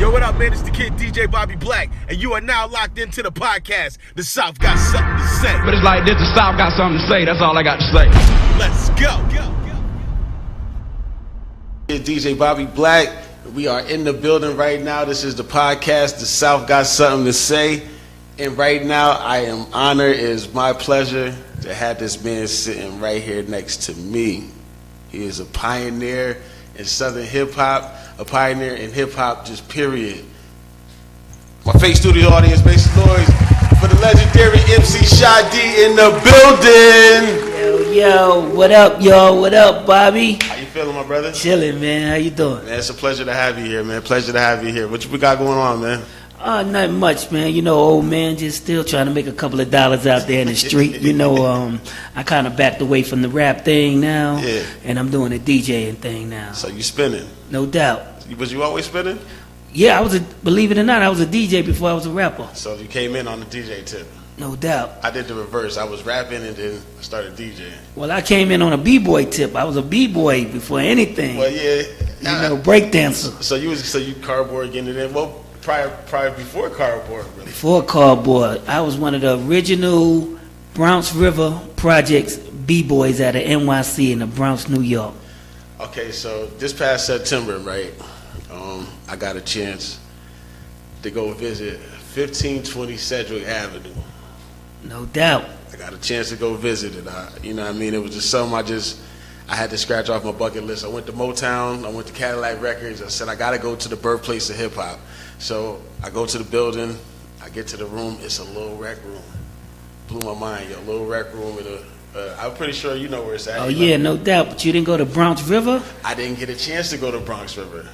Yo, what up, man? It's the kid DJ Bobby Black, and you are now locked into the podcast. The South got something to say. But it's like this, the South got something to say. That's all I got to say. Let's go. It's DJ Bobby Black. We are in the building right now. This is the podcast. The South got something to say. And right now, I am honored. It is my pleasure to have this man sitting right here next to me. He is a pioneer in Southern hip-hop, a pioneer in hip-hop, just period. My Face Studio audience, make some noise for the legendary MC Shadi in the building. Yo, what up, y'all? What up, Bobby? How you feeling, my brother? Chilling, man. How you doing? Man, it's a pleasure to have you here, man. Pleasure to have you here. What we got going on, man? Nothing much, man. You know, old man just still trying to make a couple of dollars out there in the street. You know, I kind of backed away from the rap thing now, Yeah. and I'm doing the DJing thing now. So you spinning? No doubt. Was you always spinning? Yeah, believe it or not, I was a DJ before I was a rapper. So you came in on the DJ tip. No doubt. I did the reverse. I was rapping and then I started DJing. Well, I came in on a B-boy tip. I was a B-boy before anything. Well, yeah. You know, breakdancer. So you cardboard getting it in. Well, prior before cardboard, really. Before cardboard, I was one of the original Bronx River Projects B-boys out of NYC in the Bronx, New York. Okay, so this past September, right? I got a chance to go visit 1520 Sedgwick Avenue. No doubt. I got a chance to go visit it. You know what I mean? It was just something I had to scratch off my bucket list. I went to Motown. I went to Cadillac Records. I said, I got to go to the birthplace of hip-hop. So I go to the building. I get to the room. It's a little rec room. Blew my mind, yo. Little rec room. I'm pretty sure you know where it's at. Oh, yeah, no doubt. But you didn't go to Bronx River? I didn't get a chance to go to Bronx River.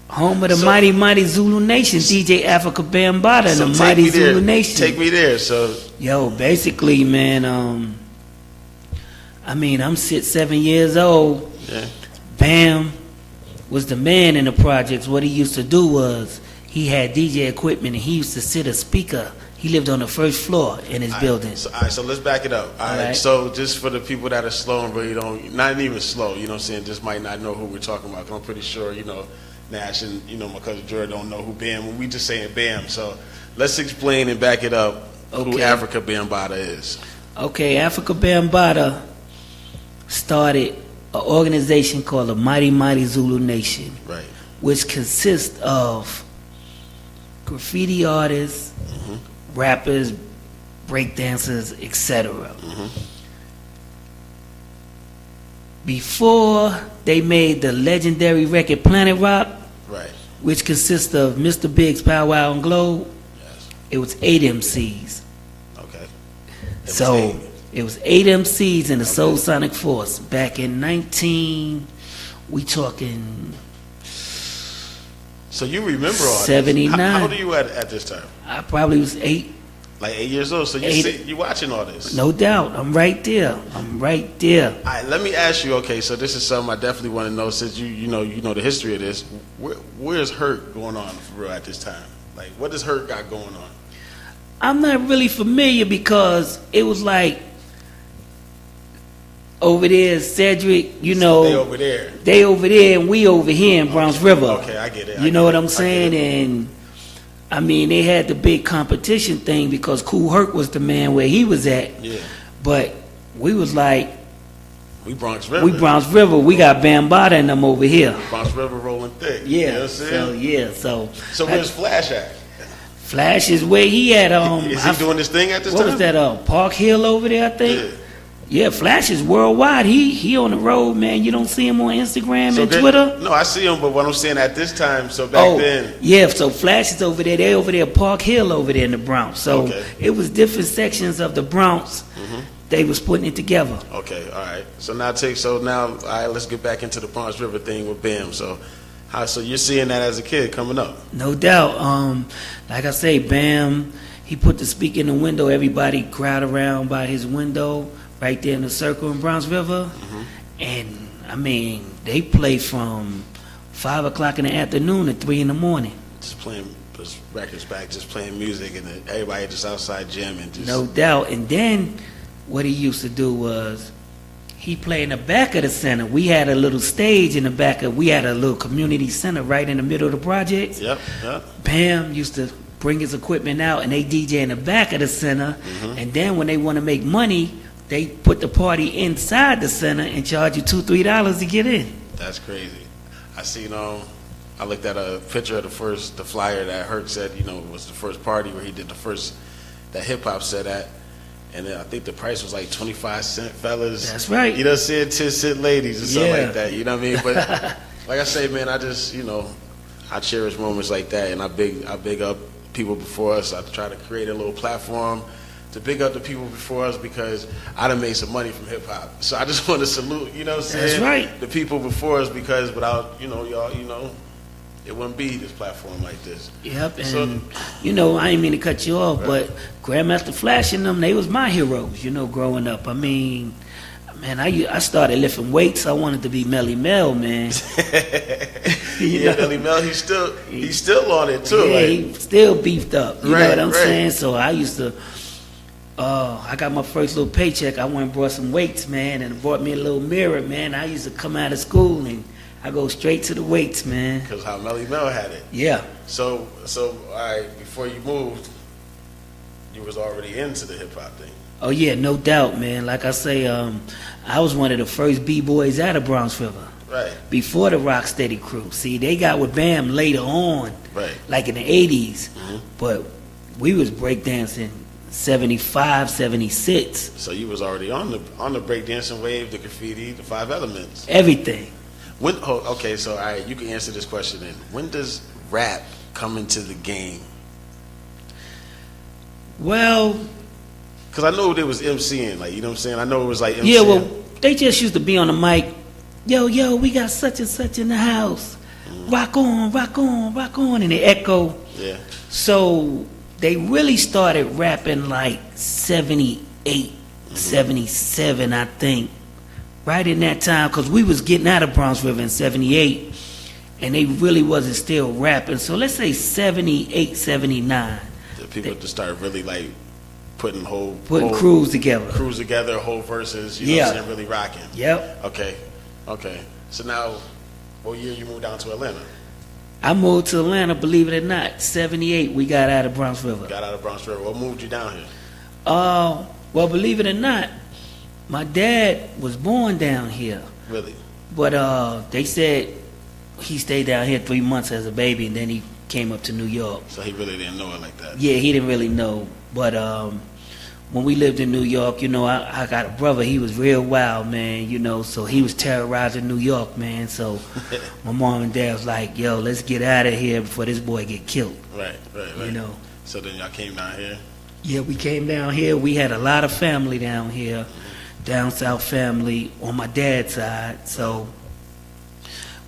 Home of the mighty Zulu Nation, DJ Afrika Bambaataa and So the take mighty me there. Zulu Nation. Take me there. So Yo, basically, man, I'm 7 years old. yeah. Bam was the man in the projects. What he used to do was he had DJ equipment and he used to sit a speaker. He lived on the first floor in his building. All right, so let's back it up. All right. So just for the people that are slow and really not even slow, you know what I'm saying, just might not know who we're talking about. 'Cause I'm pretty sure, you know, Nash and, you know, my cousin Jordan don't know who Bam, we just saying Bam. So let's explain and back it up who Afrika Bambaataa is. Okay, Afrika Bambaataa started an organization called the Mighty Zulu Nation, Right. which consists of graffiti artists, rappers, breakdancers, etc. Before they made the legendary record Planet Rock, Right. which consists of Mr. Biggs, Pow Wow, and Globe, Yes. it was 8 MCs. Okay. It was 8 MCs in the Soul Sonic Force back in we talking So you remember all 79. this. How old are you at this time? I probably was 8. Like 8 years old. So you watching all this. No doubt. I'm right there. All right, let me ask you, okay, so this is something I definitely want to know since you know the history of this. Where's Hurt going on for real at this time? Like, what does Hurt got going on? I'm not really familiar because it was like over there, Cedric, you know. They over there. They over there and we over here in Bronx River. Okay, I get it. You know what I'm saying? And I mean, they had the big competition thing because Kool Herc was the man where he was at. Yeah. But we was like, We Bronx River. We got Bambaataa and them over here. Bronx River rolling thick. Yeah. You know what I'm saying? So where's Flash at? Flash is where he at. Is he doing this thing at this what time? was that? Park Hill over there, I think. Yeah. Yeah, Flash is worldwide. He on the road, man. You don't see him on Instagram and Twitter. No, I see him, but what I'm saying at this time, so back then. Yeah, so Flash is over there. They over there, Park Hill over there in the Bronx. So it was different sections of the Bronx. They was putting it together. Okay, all right. So now, all right, let's get back into the Bronx River thing with Bam. So you're seeing that as a kid coming up? No doubt. Like I say, Bam, he put the speaker in the window. Everybody crowd around by his window. Right there in the circle in Bronx River, and I mean they play from 5 o'clock in the afternoon to 3 in the morning. Just playing records back, just playing music, and everybody just outside jamming. No doubt. And then what he used to do was he played in the back of the center. We had a little stage in the back of. We had a little community center right in the middle of the project. Yep. Bam used to bring his equipment out and they DJ in the back of the center. And then when they want to make money, they put the party inside the center and charge you $2-3 to get in. That's crazy. I seen I looked at a picture of the flyer that Herc said, was the first party where he did that hip hop set at. And then I think the price was like 25 cents, fellas. That's right. You know, saying 10 cent ladies or something Yeah. like that. You know what I mean? But like I say, man, I just, I cherish moments like that, and I big up people before us. I try to create a little platform to big up the people before us because I done made some money from hip hop. So I just want to salute, you know what I'm saying? That's right. The people before us because without, y'all, it wouldn't be this platform like this. Yep, and So- I ain't mean to cut you off, but Grandmaster Flash and them, they was my heroes, growing up. I mean, man, I started lifting weights. I wanted to be Melly Mel, man. Yeah, Melly Mel, he's still on it too. Yeah, like, he still beefed up. You know Right, what I'm right. saying? So I used to, I got my first little paycheck. I went and brought some weights, man, and bought me a little mirror, man. I used to come out of school and I go straight to the weights, man. because how Melly Mel had it. Yeah. So, all right, before you moved, you was already into the hip hop thing. Oh yeah, no doubt, man. Like I say, I was one of the first b-boys out of Bronx River. Right. Before the Rocksteady crew. See, they got with Bam later on, Right. like in the 80s. Mhm. But we was breakdancing 75, 76, So you was already on the breakdancing wave, the graffiti, the 5 elements. everything. Okay, so all right, you can answer this question then. When does rap come into the game? Well, Because I know there was MCing, like, you know what I'm saying? I know it was like MCing. yeah, well, they just used to be on the mic. Yo, we got such and such in the house. Rock on, rock on, rock on. And they echo. Yeah. So they really started rapping like 78, 77, I think. Right in that time, because we was getting out of Bronx River in 78, and they really wasn't still rapping. So let's say 78, 79, The people just started really like putting whole crews together. crews together, whole verses, you know what I'm saying, really rocking. Yep. Okay. So now, what year you moved down to Atlanta? I moved to Atlanta, believe it or not. 78, we got out of Bronx River. Got out of Bronx River. What moved you down here? Well, believe it or not, my dad was born down here. Really? But they said he stayed down here 3 months as a baby, and then he came up to New York. So he really didn't know it like that. Yeah, he didn't really know. But when we lived in New York, I got a brother. He was real wild, man, so he was terrorizing New York, man. So my mom and dad was like, yo, let's get out of here before this boy get killed, Right. you know. So then y'all came down here. Yeah, we came down here. We had a lot of family down here, down south family on my dad's side. So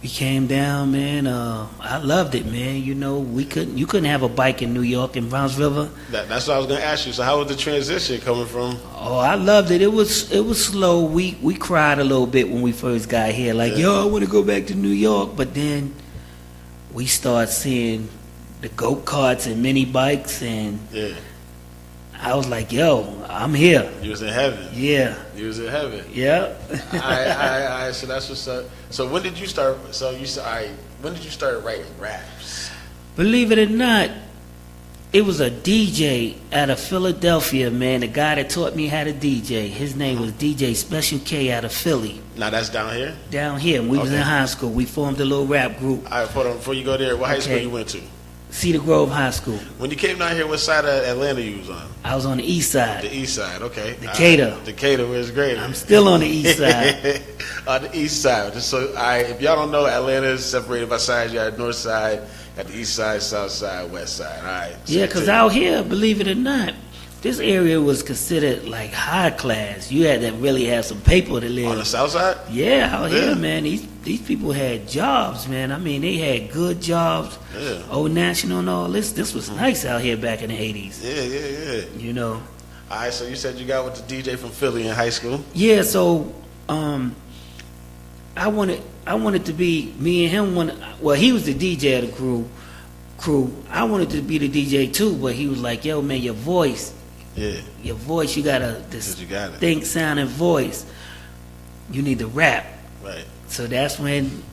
we came down, man. I loved it, man. You couldn't have a bike in New York in Bronx River. That's what I was gonna ask you. So how was the transition coming from? Oh, I loved it. It was slow. We cried a little bit when we first got here. Like, Yeah. yo, I want to go back to New York. But then we started seeing the go-karts and mini bikes, and Yeah, I was like, yo, I'm here. you was in heaven. Yeah. You was in heaven. Yeah. I. So that's what's up. So when did you start? So you said, when did you start writing raps? Believe it or not, it was a DJ out of Philadelphia, man. The guy that taught me how to DJ. His name was DJ Special K out of Philly. Now that's down here. Down here, we was Okay. in high school. We formed a little rap group, All right, hold on. Before you go there, what high school Okay. you went to? Cedar Grove High School. When you came down here, what side of Atlanta you was on? I was on the east side. The east side. Okay. Decatur. All right. Decatur was great. I'm still on the east side. On the east side. Just so, if y'all don't know, Atlanta is separated by sides. You got north side, got the east side, south side, west side. All right. So Yeah, because out here, believe it or not, this area was considered like high class. You had to really have some paper to live. on the south side. Yeah, out Yeah. here, man, these people had jobs, man. I mean, they had good jobs. Yeah. Old National and all this. This was nice out here back in the 80s, Yeah. All right. So you said you got with the DJ from Philly in high school. Yeah, so I wanted to be, me and him well, he was the DJ of the crew. I wanted to be the DJ too, but he was like, yo, man, your voice, Yeah. you got a You got it. distinct sounding voice. you need to rap. Right. So that's when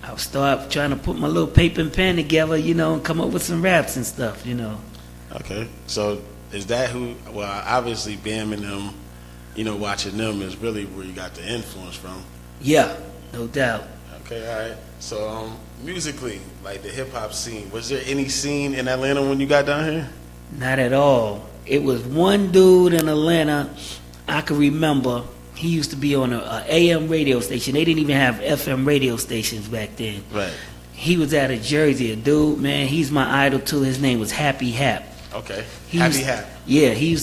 I start trying to put my little paper and pen together, you know, and come up with some raps and stuff, you know. Okay. So is that who? Well, obviously, Bam and them, you know, watching them is really where you got the influence from. Yeah, no doubt. Okay. All right. So musically, like the hip hop scene, was there any scene in Atlanta when you got down here? Not at all. It was one dude in Atlanta I can remember. He used to be on a AM radio station. They didn't even have FM radio stations back then. Right. He was out of Jersey. A dude, man, he's my idol too. His name was Happy Hap. Okay. He Happy used- Hap. Yeah, he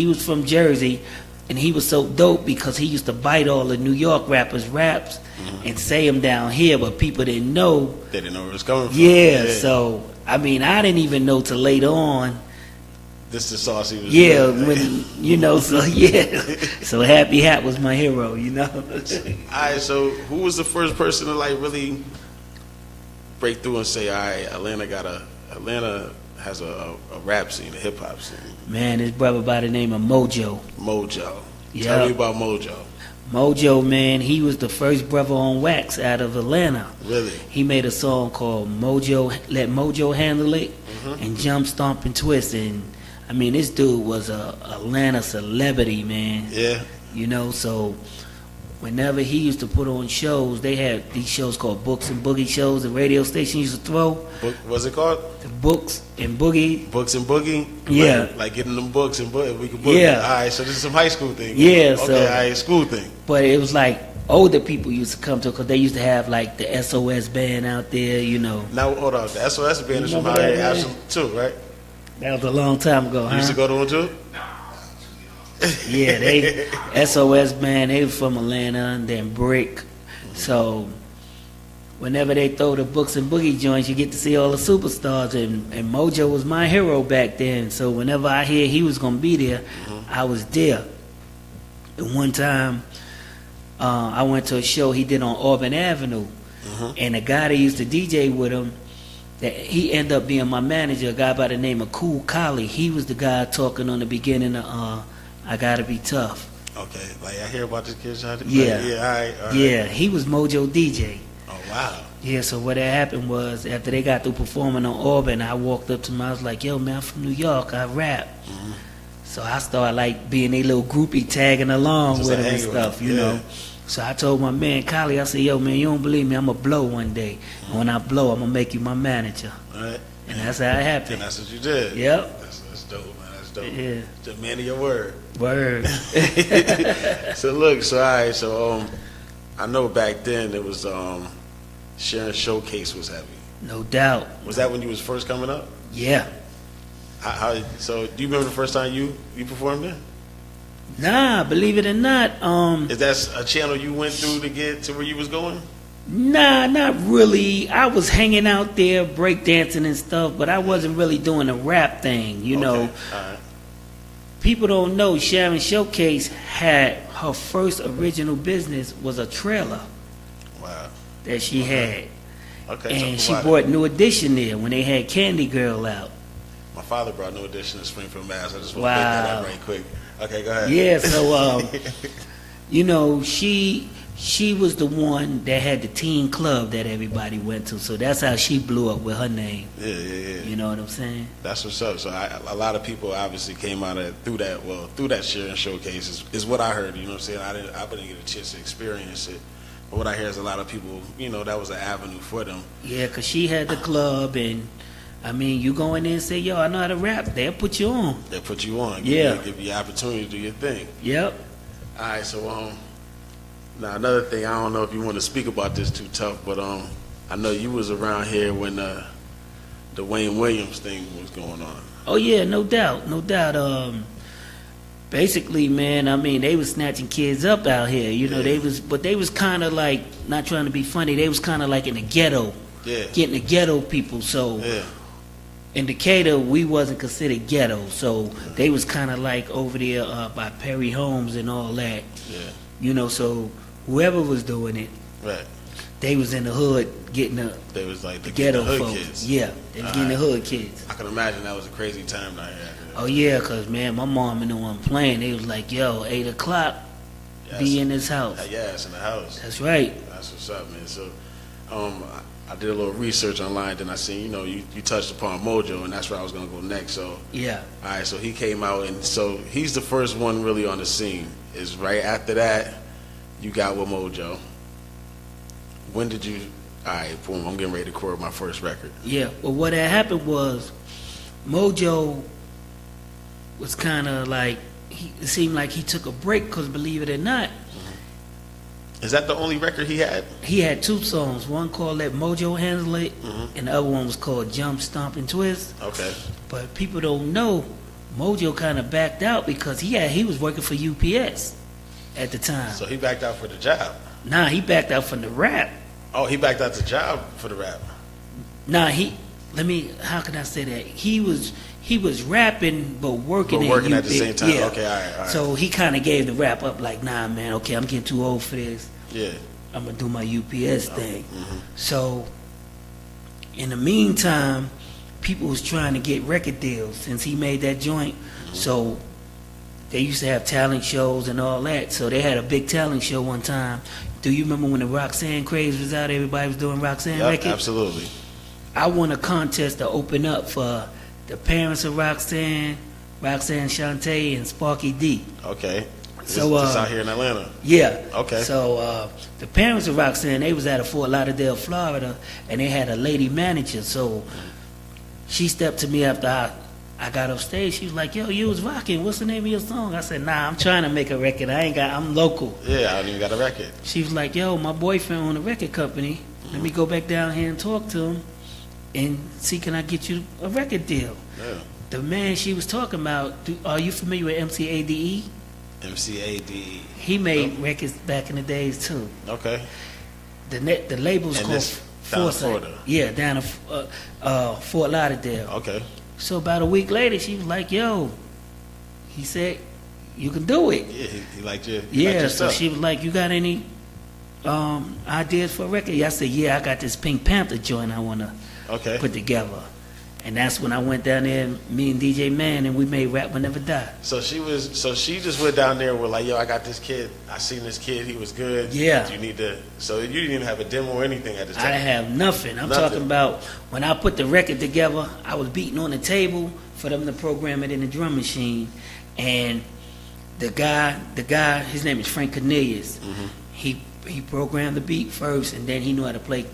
was from Jersey, and he was so dope because he used to bite all the New York rappers' raps and say them down here, but people didn't know. They didn't know where it was coming from. Yeah, so, I mean, I didn't even know till later on. This is the sauce he was Yeah, doing. when, you know, so yeah. So Happy Hat was my hero, you know. Alright, so who was the first person to like really break through and say, alright, Atlanta has a rap scene, a hip hop scene? Man, this brother by the name of Mojo. Mojo. Yeah. Tell me about Mojo. Mojo, man, he was the first brother on wax out of Atlanta. Really? He made a song called Mojo, Let Mojo Handle It, and Jump, Stomp, and Twist. And, I mean, this dude was a Atlanta celebrity, man. Yeah. You know, so whenever he used to put on shows, they had these shows called Books and Boogie shows. The radio station used to throw What's it called? the Books and Boogie. Books and Boogie? Yeah. Like getting them books and we could boogie. Yeah. Alright, so this is some high school thing. Yeah, Okay, so- alright, school thing. But it was like older people used to come to because they used to have like the SOS band out there, you know. Now, hold on. The SOS band is from Remember out here, that, Ashland, too, right? That was a long time ago, You used to huh? go to one, too? Yeah, they SOS band, they were from Atlanta and then Brick. So whenever they throw the Books and Boogie joints, you get to see all the superstars, and Mojo was my hero back then. So whenever I hear he was gonna be there, I was there. And one time, I went to a show he did on Auburn Avenue, and a guy that used to DJ with him, that he ended up being my manager, a guy by the name of Cool Collie. He was the guy talking on the beginning of I Gotta Be Tough. Okay, like I hear about this kid trying to Yeah. Yeah, all right. Yeah, he was Mojo DJ. Oh, wow. Yeah, so what had happened was after they got through performing on Auburn, I walked up to him. I was like, "Yo, man, I'm from New York. I rap." So I started like being a little groupie, tagging along Just with like him and hanging with stuff, him, you yeah. know. So I told my man Collie, I said, "Yo, man, you don't believe me? I'm gonna blow one day. And when I blow, I'm gonna make you my manager." All right. And that's how it And happened. that's what you did. Yep. That's dope, man. That's dope. Yeah. The man of your word. Word. So look, so all right, so I know back then it was Sharon Showcase was heavy. No doubt. Was that when you was first coming up? Yeah. So do you remember the first time you performed there? Nah, believe it or not, Is that a channel you went through to get to where you was going? nah, not really. I was hanging out there, breakdancing and stuff, but I wasn't really doing a rap thing, you know. Okay, all right. People don't know Sharon Showcase had her first original business was a trailer Wow. that she had. Okay. And so she why- brought New Edition there when they had Candy Girl out. My father brought New Edition to Springfield, Mass. I just want to Wow. make that up right quick. Okay, go ahead. Yeah, so you know, she was the one that had the teen club that everybody went to. So that's how she blew up with her name. Yeah. You know what I'm saying? That's what's up. So a lot of people obviously came out of through that Sharon Showcase is what I heard. You know what I'm saying? I didn't get a chance to experience it, but what I hear is a lot of people, you know, that was an avenue for them. Yeah, 'cause she had the club, and I mean, you go in there and say, "Yo, I know how to rap." They'll put you on. They put you on. Yeah. Give you the opportunity to do your thing. Yep. All right. So now another thing, I don't know if you want to speak about this too tough, but I know you was around here when the Wayne Williams thing was going on. Oh yeah, no doubt, no doubt. Basically, man, I mean, they was snatching kids up out here. You know, Yeah. they was kind of like, not trying to be funny. They was kind of like in the ghetto, Yeah. getting the ghetto people. So Yeah. in Decatur, we wasn't considered ghetto. So they was kind of like over there by Perry Homes and all that. Yeah. You know, so whoever was doing it, Right. they was in the hood getting the They was like the ghetto hood folks. kids. Yeah, they was getting the hood kids. I can imagine that was a crazy time down here. Oh yeah, 'cause man, my mom and them wasn't playing. They was like, "Yo, 8 o'clock, be in this house. Yeah, it's in the house. That's right. That's what's up, man. So, I did a little research online, then I seen, you touched upon Mojo, and that's where I was gonna go next. So, Yeah. all right, so he came out, and so he's the first one really on the scene. Is right after that, you got with Mojo. When did you? All right, boom! I'm getting ready to record my first record. Yeah. But what had happened was, Mojo was kind of like it seemed like he took a break because, believe it or not, Is that the only record he had? he had 2 songs. One called "Let Mojo Handle It," and the other one was called "Jump, Stomp, and Twist." Okay. But people don't know, Mojo kind of backed out because he was working for UPS at the time. So he backed out for the job. Nah, he backed out from the rap. Oh, he backed out the job for the rap. Nah, how can I say that? He was rapping but working, But working at the UPS. same time. Yeah. Okay, all right. So he kind of gave the rap up like, nah, man, okay, I'm getting too old for this. Yeah. I'm going to do my UPS thing. So in the meantime, people was trying to get record deals since he made that joint. So they used to have talent shows and all that. So they had a big talent show one time. Do you remember when the Roxanne craze was out? Everybody was doing Roxanne records? Absolutely. I won a contest to open up for the parents of Roxanne Shante, and Sparky D. Okay. So, this out here in Atlanta. Yeah. Okay. So the parents of Roxanne, they was out of Fort Lauderdale, Florida, and they had a lady manager. So she stepped to me after I got off stage. She was like, "Yo, you was rocking. What's the name of your song?" I said, "Nah, I'm trying to make a record. I'm local." Yeah, I don't even got a record. She was like, "Yo, my boyfriend owned a record company. Let me go back down here and talk to him and see can I get you a record deal." Yeah. The man she was talking about, are you familiar with MCADE? MCADE. He made records back in the days too. Okay. The label's And called this down in Foresight. Florida? Yeah, down in Fort Lauderdale. Okay. So about a week later, she was like, "Yo," he said, "you can do it." Yeah, he liked your Yeah, so stuff. she was like, "You got any ideas for a record?" I said, "Yeah, I got this Pink Panther joint I want to Okay. put together." And that's when I went down there, me and DJ Man, and we made Rap Will Never Die. So she just went down there and was like, "Yo, I got this kid. I seen this kid. He was good. Yeah. You need to." So you didn't even have a demo or anything at this time. I didn't have nothing. I'm Nothing. talking about when I put the record together, I was beating on the table for them to program it in the drum machine. And the guy, his name is Frank Cornelius. He programmed the beat first, and then he knew how to play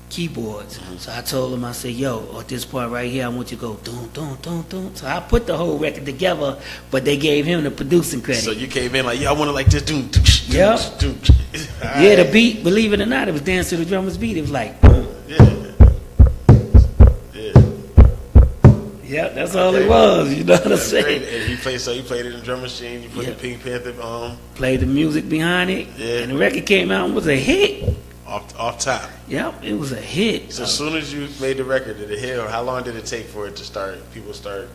keyboards. So I told him, I said, "Yo, at this part right here, I want you to go doom, doom, doom, doom." So I put the whole record together, but they gave him the producing credit. So you came in like, "Yo, I want to like this." Doom, doom, Yep. doom. Yeah, the beat, believe it or not, it was Dance to the Drummer's beat. It was like, boom. Yeah. Yeah. Yeah, that's all it was. You know what I'm That's saying? great. And he played it in the drum machine. You put Yeah. the Pink Panther Played the music behind it, Yeah. and the record came out and was a hit. off top. Yep, it was a hit. So as soon as you made the record, did it hit, or how long did it take for it to start? People start.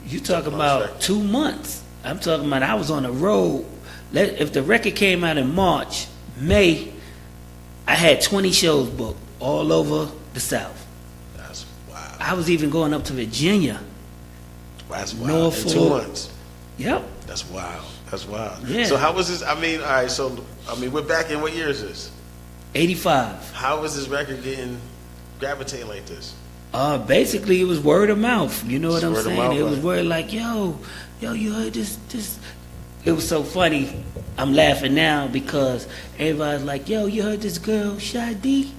You talking on this about record. 2 months. I'm talking about I was on the road. If the record came out in March, May, I had 20 shows booked all over the South. That's wild. I was even going up to Virginia. That's wild. Norfolk. In 2 months. Yep. That's wild. That's wild. Yeah. So how was this? I mean, all right. So we're back in what year is this? 85. How was this record gravitating like this? Basically, it was word of mouth. You know what It's I'm word of saying? mouth, It was right. word like, yo, you heard this. It was so funny. I'm laughing now because everybody's like, yo, you heard this girl, Shadi?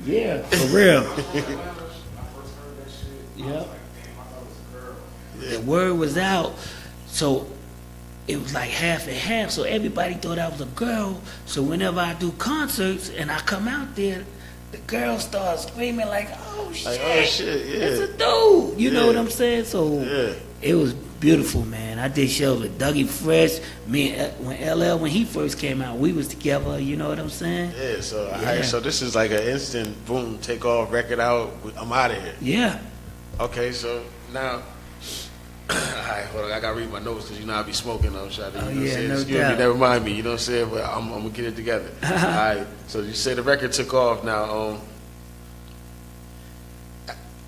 Yeah, for real. Yep. The word was out, so it was like half and half. So everybody thought I was a girl. So whenever I do concerts and I come out there, the girls start screaming like, "Oh shit, Like, oh, shit, yeah. it's a dude!" You know Yeah. what I'm saying? So Yeah. it was beautiful, man. I did shows with Dougie Fresh. When LL when he first came out, we was together. You know what I'm saying? Yeah. So all Yeah. right. So this is like an instant boom, take off, record out. I'm out of here. Yeah. Okay. So now. All right, hold on. I gotta read my notes because I be smoking. I'm trying to. Oh, You know what yeah, I'm saying? no Excuse me, doubt. never mind me. You know what I'm saying? But I'm gonna get it together. All right. So you say the record took off. Now,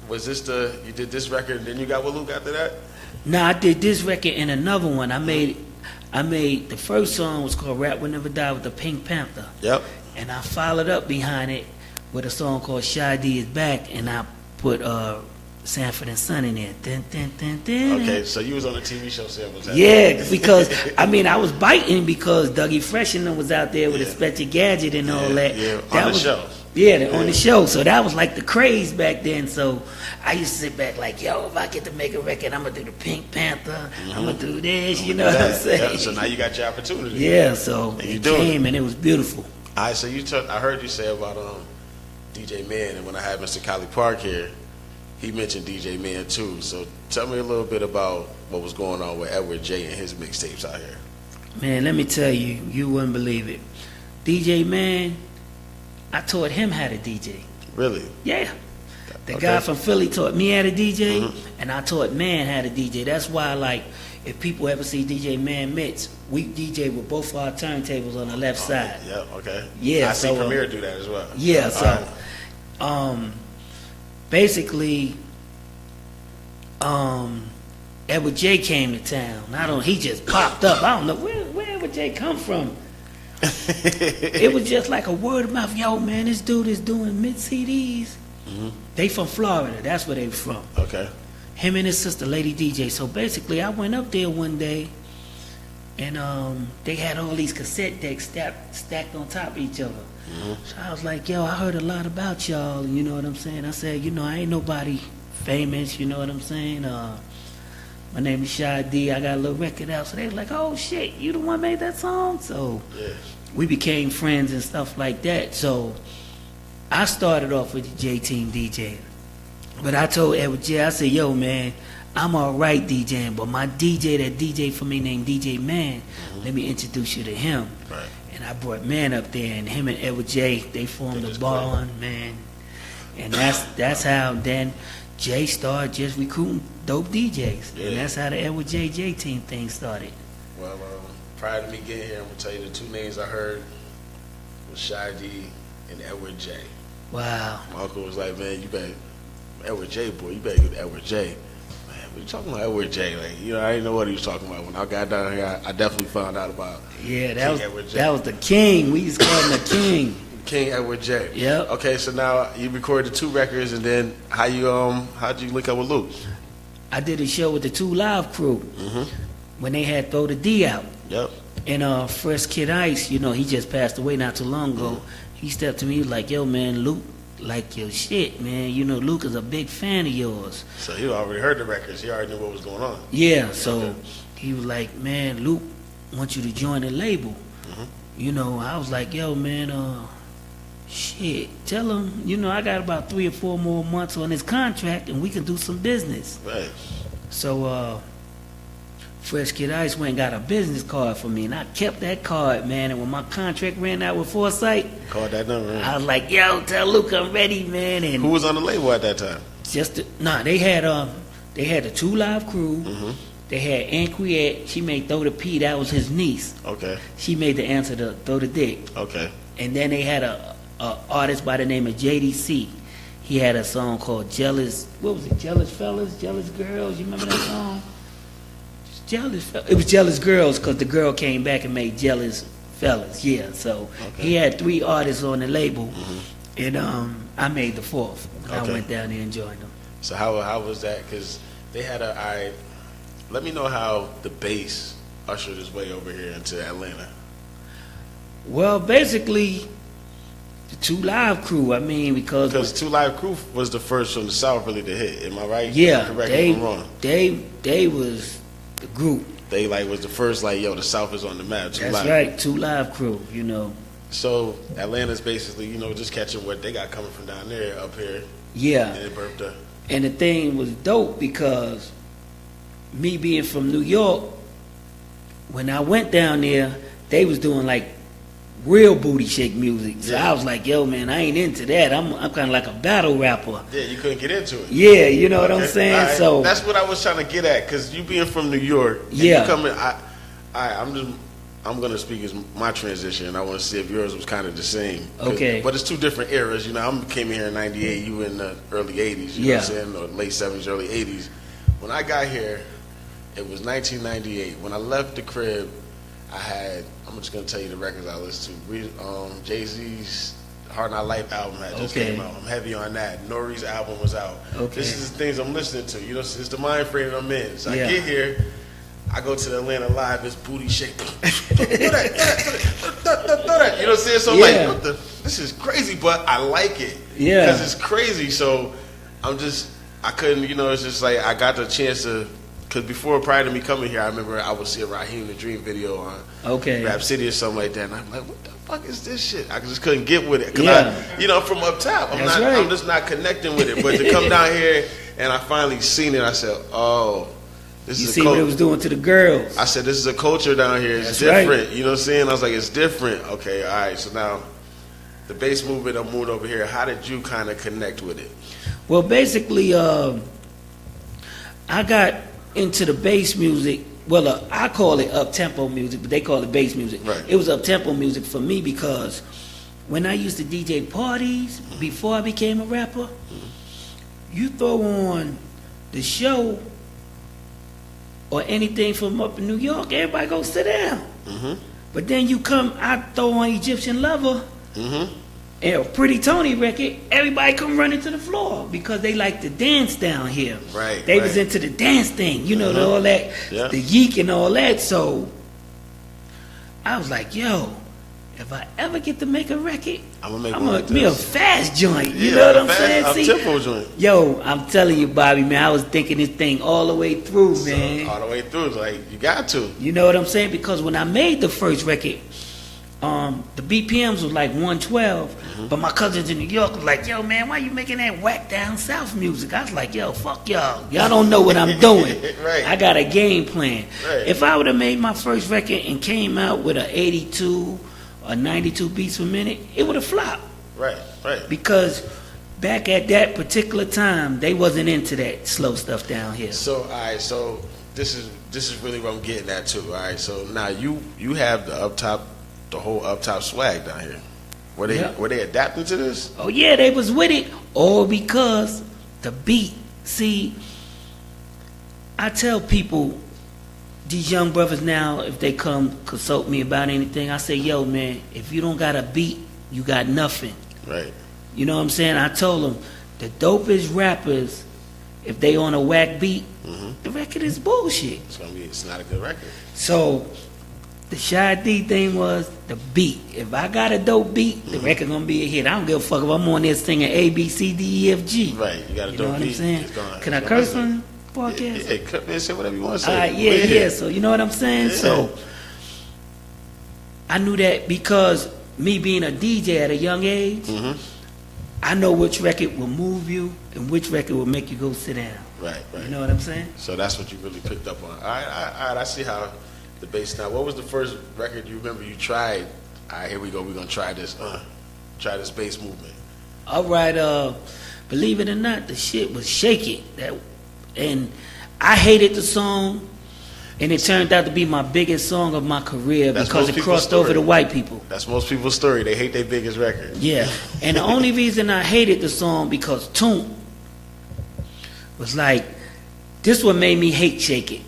was this you did this record and then you got with Luke after that? Nah, I did this record and another one. I made the first song was called "Rap Will Never Die" with the Pink Panther. Yep. And I followed up behind it with a song called "Shy D Is Back," and I put Sanford and Son in there. Dun, dun, dun, dun, Okay, so you was on a TV show saying what's that? Yeah, because I was biting because Dougie Fresh and them was out there with Inspector Gadget and all that. Yeah, That on was, the show. Yeah, on the show. So that was like the craze back then. So I used to sit back like, yo, if I get to make a record, I'm gonna do the Pink Panther. I'm gonna do this. You know what I'm saying? Yeah, so now you got your opportunity. Yeah. So And you it doing came and it was beautiful. All right, so I heard you say about DJ Man, and when I had Mr. Collie Park here, he mentioned DJ Man too. So tell me a little bit about what was going on with Edward J and his mixtapes out here. Man, let me tell you, you wouldn't believe it. DJ Man, I taught him how to DJ. Really? Yeah. The Okay. guy from Philly taught me how to DJ, and I taught Man how to DJ. That's why, like, if people ever see DJ Man mix, we DJ with both our turntables on the left side. Yeah, okay. Yeah, I see so, Premier do that as well. Yeah, so All right. basically, Edward J came to town. He just popped up. I don't know where Edward J come from. It was just like a word of mouth. Yo, man, this dude is doing mid CDs. They from Florida. That's where they from. Okay. Him and his sister, Lady DJ. So basically, I went up there one day, and they had all these cassette decks stacked on top of each other. So I was like, yo, I heard a lot about y'all, you know what I'm saying? I said, I ain't nobody famous, you know what I'm saying? My name is Shy D, I got a little record out. So they was like, oh shit, you the one made that song? So we became friends and stuff like that. So I started off with the J-Team DJing. But I told Edward J, I said, yo man, I'm alright DJing, but my DJ that DJ for me named DJ Man, let me introduce you to him. Right. And I brought Man up there, and him and Edward J, they formed a bond, man. And that's how then Jay started just recruiting dope DJs. Yeah. And that's how the Edward J team thing started. Well, prior to me getting here, I'm going to tell you the two names I heard was Shy D and Edward J. Wow. My uncle was like, man, you better, Edward J, boy, you better get Edward J. Man, what you talking about Edward J? Like, I didn't know what he was talking about. When I got down here, I definitely found out about Yeah, Edward J. that was the king. We used to call him the king. King Edward J. Yep. Okay, so now you recorded 2 records, and then how'd you link up with Luke? I did a show with the 2 Live crew when they had Throw the D out. Yep. And Fresh Kid Ice, he just passed away not too long ago. He stepped to me, he was like, yo man, Luke, like your shit, man. Luke is a big fan of yours. So he already heard the records. He already knew what was going on. Yeah, so he was like, man, Luke wants you to join the label. I was like, yo man, shit, tell him, I got about 3 or 4 more months on his contract and we can do some business. Right. So Fresh Kid Ice went and got a business card for me, and I kept that card, man. And when my contract ran out with Foresight, Called that number. Right? I was like, yo, tell Luke I'm ready, man. And Who was on the label at that time? they had the 2 Live crew. They had Anquiette. She made Throw the P. That was his niece. Okay. She made the answer to Throw the Dick. Okay. And then they had a artist by the name of JDC. He had a song called Jealous. What was it? Jealous Fellas, Jealous Girls. You remember that song? It was Jealous Girls because the girl came back and made Jealous Fellas. Yeah. So he had 3 artists on the label, and I made the 4th. I went down there and joined them. So how was that? Because they had let me know how the bass ushered his way over here into Atlanta. Well, basically, the 2 Live crew. I mean, because 2 Live Crew was the first from the South really to hit. Am I right? Yeah, Correct me if I'm wrong. they was the group. They was the first the South is on the map. That's right, 2 Live crew. So Atlanta's basically just catching what they got coming from down there up here. Yeah. And it burped up. And the thing was dope because me being from New York, when I went down there, they was doing like real booty shake music. So I was like, yo man, I ain't into that. I'm kind of like a battle rapper. Yeah, you couldn't get into it. Yeah, you know what I'm saying? Right. So that's what I was trying to get at, because you being from New York, and yeah, you coming. I'm gonna speak as my transition, and I want to see if yours was kind of the same. Okay. But it's 2 different eras. I came here in '98. You in the early '80s. You know what I'm saying? Or late '70s, early '80s. When I got here, It was 1998. When I left the crib, I'm just gonna tell you the records I listened to. Jay-Z's Hard Not Life album had just came out. I'm heavy on that. Nori's album was out. This is the things I'm listening to. You know, it's the mind frame I'm in. So I get here, I go to the Atlanta Live, it's booty shake. Throw that. You know what I'm saying? So I'm like, what the, this is crazy, but I like it. Yeah. Because it's crazy. So I couldn't, you know, it's just like I got the chance to, because before, prior to me coming here, I remember I would see a Raheem the Dream video on Rap City or something like that, and I'm like, what the fuck is this shit? I just couldn't get with it. Because I'm from up top. I'm just not connecting with it. But to come down here and I finally seen it, I said, oh, this is a culture. What it was doing to the girls. I said, this is a culture down here. It's different. You know what I'm saying? I was like, it's different. Okay, all right. So now the bass movement, I'm moving over here. How did you kind of connect with it? Well, basically, I got into the bass music. Well, I call it up-tempo music, but they call it bass music. Right. It was up-tempo music for me because when I used to DJ parties before I became a rapper, you throw on the show or anything from up in New York, everybody go sit down. But then I throw on Egyptian Lover and a Pretty Tony record, everybody come running to the floor because they like to dance down here. They was into the dance thing, you know, all that, the yeek and all that. So I was like, yo, if I ever get to make a record, I'm gonna make a fast joint. You know what I'm saying? Tempo joint. Yo, I'm telling you, Bobby, man, I was thinking this thing all the way through, man. All the way through, like you got to. You know what I'm saying? Because when I made the first record, the BPMs was like 112, but my cousins in New York was like, yo, man, why you making that whack down south music? I was like, yo, fuck y'all. Y'all don't know what I'm doing. I got a game plan. If I would have made my first record and came out with a 82 or 92 beats per minute, it would have flopped. Because back at that particular time, they wasn't into that slow stuff down here. So, all right, so this is really what I'm getting at too. All right, so now you have the whole up top swag down here. Were they adapting to this? Oh yeah, they was with it. All because the beat. See, I tell people, these young brothers now, if they come consult me about anything, I say, yo, man, if you don't got a beat, you got nothing. You know what I'm saying? I told them, the dopest rappers, if they on a whack beat, the record is bullshit. It's not a good record. So the Shy D thing was the beat. If I got a dope beat, the record gonna be a hit. I don't give a fuck if I'm on there singing A, B, C, D, E, F, G. You got a dope beat. You know what I'm saying? Can I curse on the podcast? Yeah, say whatever you want to say. All right, yeah. So you know what I'm saying? So I knew that because me being a DJ at a young age, I know which record will move you and which record will make you go sit down. You know what I'm saying? So that's what you really picked up on. All right, I see how the bass now. What was the first record you remember you tried? All right, here we go. We're gonna try this. Try this bass movement. All right. Believe it or not, the shit was Shake It. And I hated the song, and it turned out to be my biggest song of my career because it crossed over to white people. That's most people's story. They hate their biggest record. Yeah, and the only reason I hated the song because Toomp was like, this what made me hate Shake It.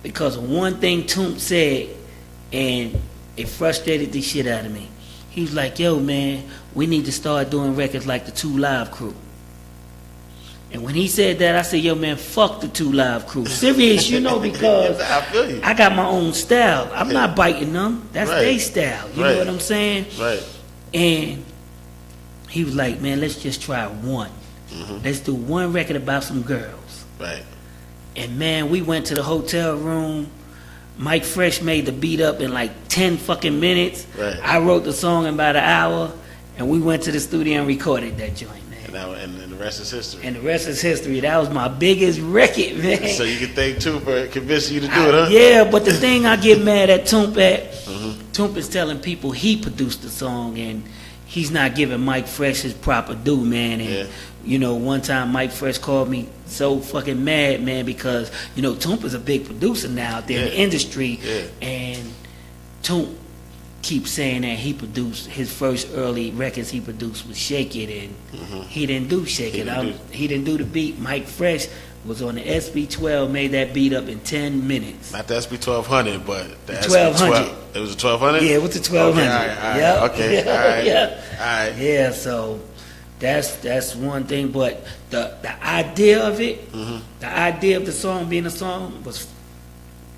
Because of one thing Toomp said, and it frustrated the shit out of me. He was like, yo, man, we need to start doing records like the 2 Live Crew. And when he said that, I said, yo, man, fuck the 2 Live Crew. Serious, you know, because I feel you. I got my own style. I'm not biting them. That's their style. You know what I'm saying? And he was like, man, let's just try one. Let's do one record about some girls. And man, we went to the hotel room. Mike Fresh made the beat up in like 10 fucking minutes. I wrote the song in about an hour, and we went to the studio and recorded that joint, man. And the rest is history. And the rest is history. That was my biggest record, man. So you can thank Toomp for convincing you to do it, huh? Yeah, but the thing I get mad at Toomp at, Toomp is telling people he produced the song, and he's not giving Mike Fresh his proper due, man. And you know, one time Mike Fresh called me so fucking mad, man, because, you know, Toomp is a big producer now out there in the industry. And Toomp keeps saying that he produced his first early records he produced was Shake It, and he didn't do Shake It. He didn't do the beat. Mike Fresh was on the SB12, made that beat up in 10 minutes. Not the SB1200, but the 1200. SB12. It was a 1200? Yeah, it was the 1200. Okay, all right. Yep. Okay, all right. Yeah. All right. Yeah, so that's one thing. But the idea of it, the idea of the song being a song was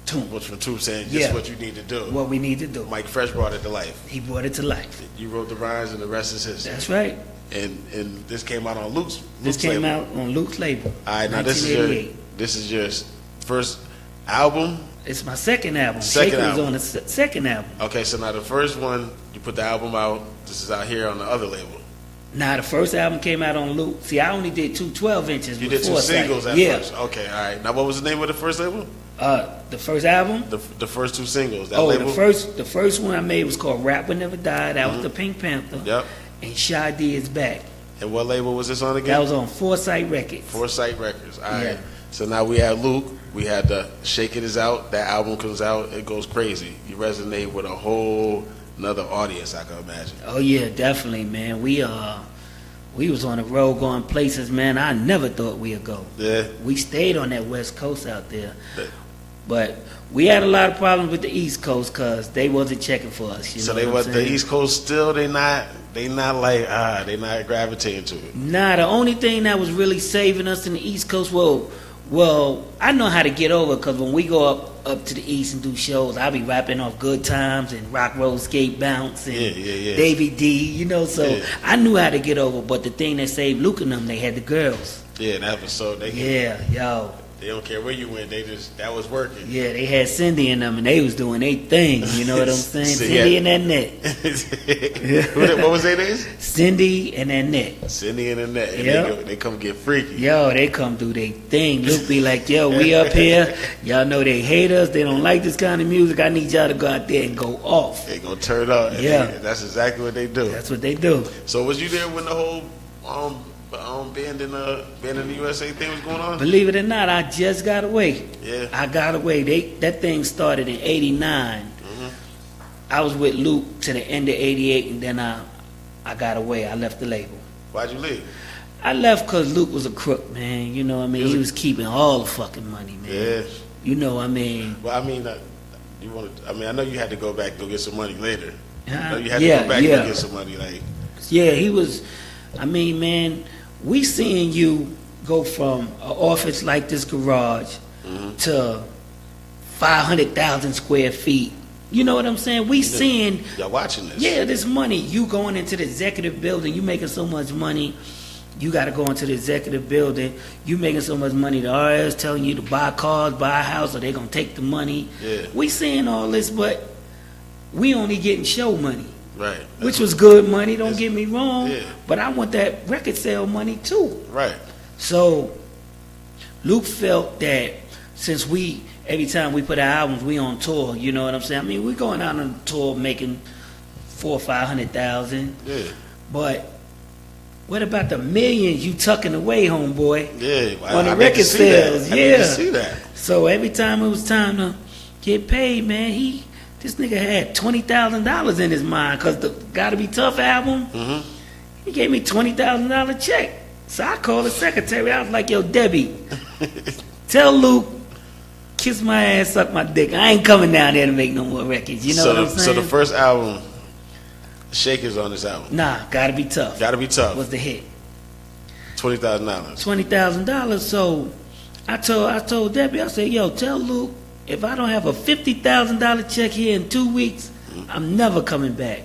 Toomp. What's from Toomp saying, just what you need to do. What we need to do. Mike Fresh brought it to life. He brought it to life. You wrote the rhymes and the rest is history. That's right. And this came out on Luke's Came label. out on Luke's label. All right, now this is your first album? It's my second album. Second Shaker album. was on the second album. Okay, so now the first one, you put the album out. This is out here on the other label. Now the first album came out on Luke. See, I only did 2 12 inches. You did 2 singles at yeah. first. Okay, all right. Now what was the name of the first label? The first album. The first 2 singles. That label? the first one I made was called Rap Will Never Die. That was the Pink Panther. Yep. And Shy D is back. And what label was this on again? That was on Foresight Records. Foresight Records. All right. Yeah. So now we have Luke. We had the Shake It Is Out. That album comes out. It goes crazy. You resonate with a whole another audience, I can imagine. Oh yeah, definitely, man. We was on the road going places, man, I never thought we'd go. Yeah. We stayed on that West Coast out there. Yeah. But we had a lot of problems with the East Coast because they wasn't checking for us. You So know they what was I'm the saying? East Coast still. They not gravitating to it. Nah, the only thing that was really saving us in the East Coast, well, I know how to get over because when we go up to the East and do shows, I'll be rapping off Good Times and Rock Roll Skate Bounce and Davy D, you know, so I knew how to get over. But the thing that saved Luke and them, they had the girls. Yeah, that was so they don't care where you went. That was working. Yeah, they had Cindy and them, and they was doing their thing. You know what I'm saying? Cindy and Annette. What was their names? Cindy and Annette. Cindy and Annette. And Yep. they come get freaky. Yo, they come do their thing. Luke be like, yo, we up here. Y'all know they hate us. They don't like this kind of music. I need y'all to go out there and go off. They gonna turn up. Yeah. That's exactly what they do. That's what they do. So was you there when the whole band in the USA thing was going on? Believe it or not, I just got away. Yeah. I got away. That thing started in '89. I was with Luke to the end of '88, and then I got away. I left the label. Why'd you leave? I left because Luke was a crook, man. You know what I mean? He was keeping all the fucking money, man. Yeah. You know what I mean? Well, I mean, I know you had to go back and go get some money later. I know you had Yeah, to go back yeah. and get some money. Like, Yeah, he was. I mean, man, we seeing you go from an office like this garage to 500,000 square feet. You know what I'm saying? We seeing. y'all watching this? Yeah, this money. You going into the executive building, you making so much money. You got to go into the executive building. You making so much money. The RS telling you to buy cars, buy a house, or they gonna take the money. Yeah. We seeing all this, but we only getting show money, Right. which was good money. Don't get me wrong. Yeah. But I want that record sale money too. Right. So Luke felt that since every time we put out albums, we on tour. You know what I'm saying? I mean, we going out on tour making 400,000 or 500,000. Yeah. But what about the millions you tucking away, homeboy? Yeah. On the I need to record see sales, that. I need to yeah. see that. So every time it was time to get paid, man, this nigga had $20,000 in his mind because the Gotta Be Tough album, he gave me $20,000 check. So I called the secretary. I was like, yo, Debbie, tell Luke, kiss my ass, suck my dick. I ain't coming down there to make no more records. You know what I'm saying? So the first album, Shaker's on this album. Nah, Gotta Be Tough. Gotta Be Tough. Was the hit. $20,000. $20,000. So I told Debbie, I said, yo, tell Luke, if I don't have a $50,000 check here in 2 weeks, I'm never coming back.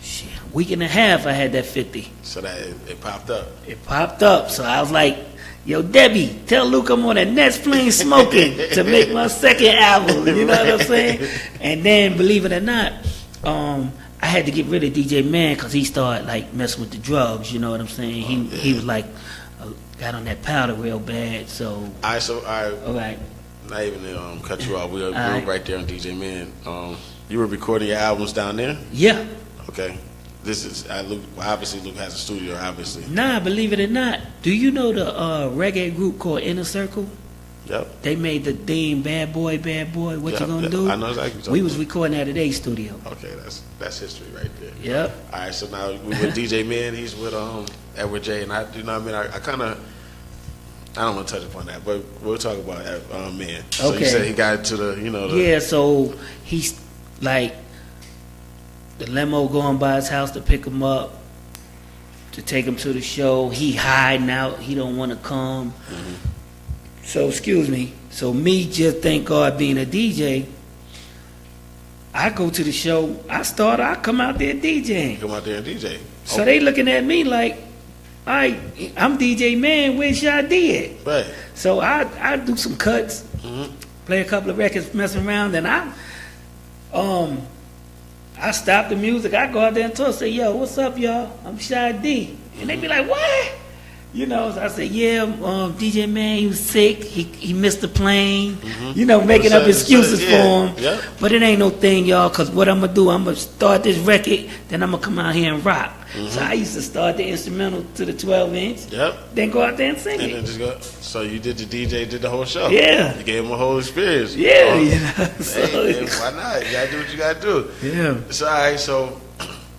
Shit, a week and a half I had that 50. So that it popped up. It popped up. So I was like, yo, Debbie, tell Luke I'm on that next plane smoking to make my second album. You know what I'm saying? And then, believe it or not, I had to get rid of DJ Man because he started like messing with the drugs. You know what I'm saying? He was like, got on that powder real bad. So all right. Not even to cut you off. We were right. right there on DJ Man. You were recording your albums down there? Yeah. Okay. This is Luke. Well, obviously, Luke has a studio. Obviously. Nah, believe it or not, do you know the reggae group called Inner Circle? Yep. They made the theme "Bad Boy, Bad Boy." What you gonna do? I know exactly what you're We talking was recording at their studio. about. Okay, that's history right there. Yep. All right, so now we with DJ Man. He's with Edward J. And I, you know what I mean? I kind of I don't want to touch upon that, but we'll talk about men. So Okay. you said he got to the, Yeah, so he's like the limo going by his house to pick him up, to take him to the show. He hiding out. He don't want to come. So, excuse me. So me just, thank God, being a DJ, I go to the show. I come out there DJing. come out there and DJ. So they looking at me like, I'm DJ Man, where's Shadi at? Right. So I do some cuts, play a couple of records, messing around, and I stop the music. I go out there and talk, say, yo, what's up, y'all? I'm Shadi. And they be like, what? You know, so I said, yeah, DJ Man, he was sick. He missed the plane. You know, making up excuses for him. Yeah. But it ain't no thing, y'all, because what I'm going to do, I'm going to start this record, then I'm going to come out here and rock. So I used to start the instrumental to the 12-inch, then go out there and sing And it. then just go. So you did the DJ, did the whole show. Yeah. You gave him a whole experience. Yeah, you know. Hey, man, why not? You gotta do what you gotta do. Yeah. So, all right, so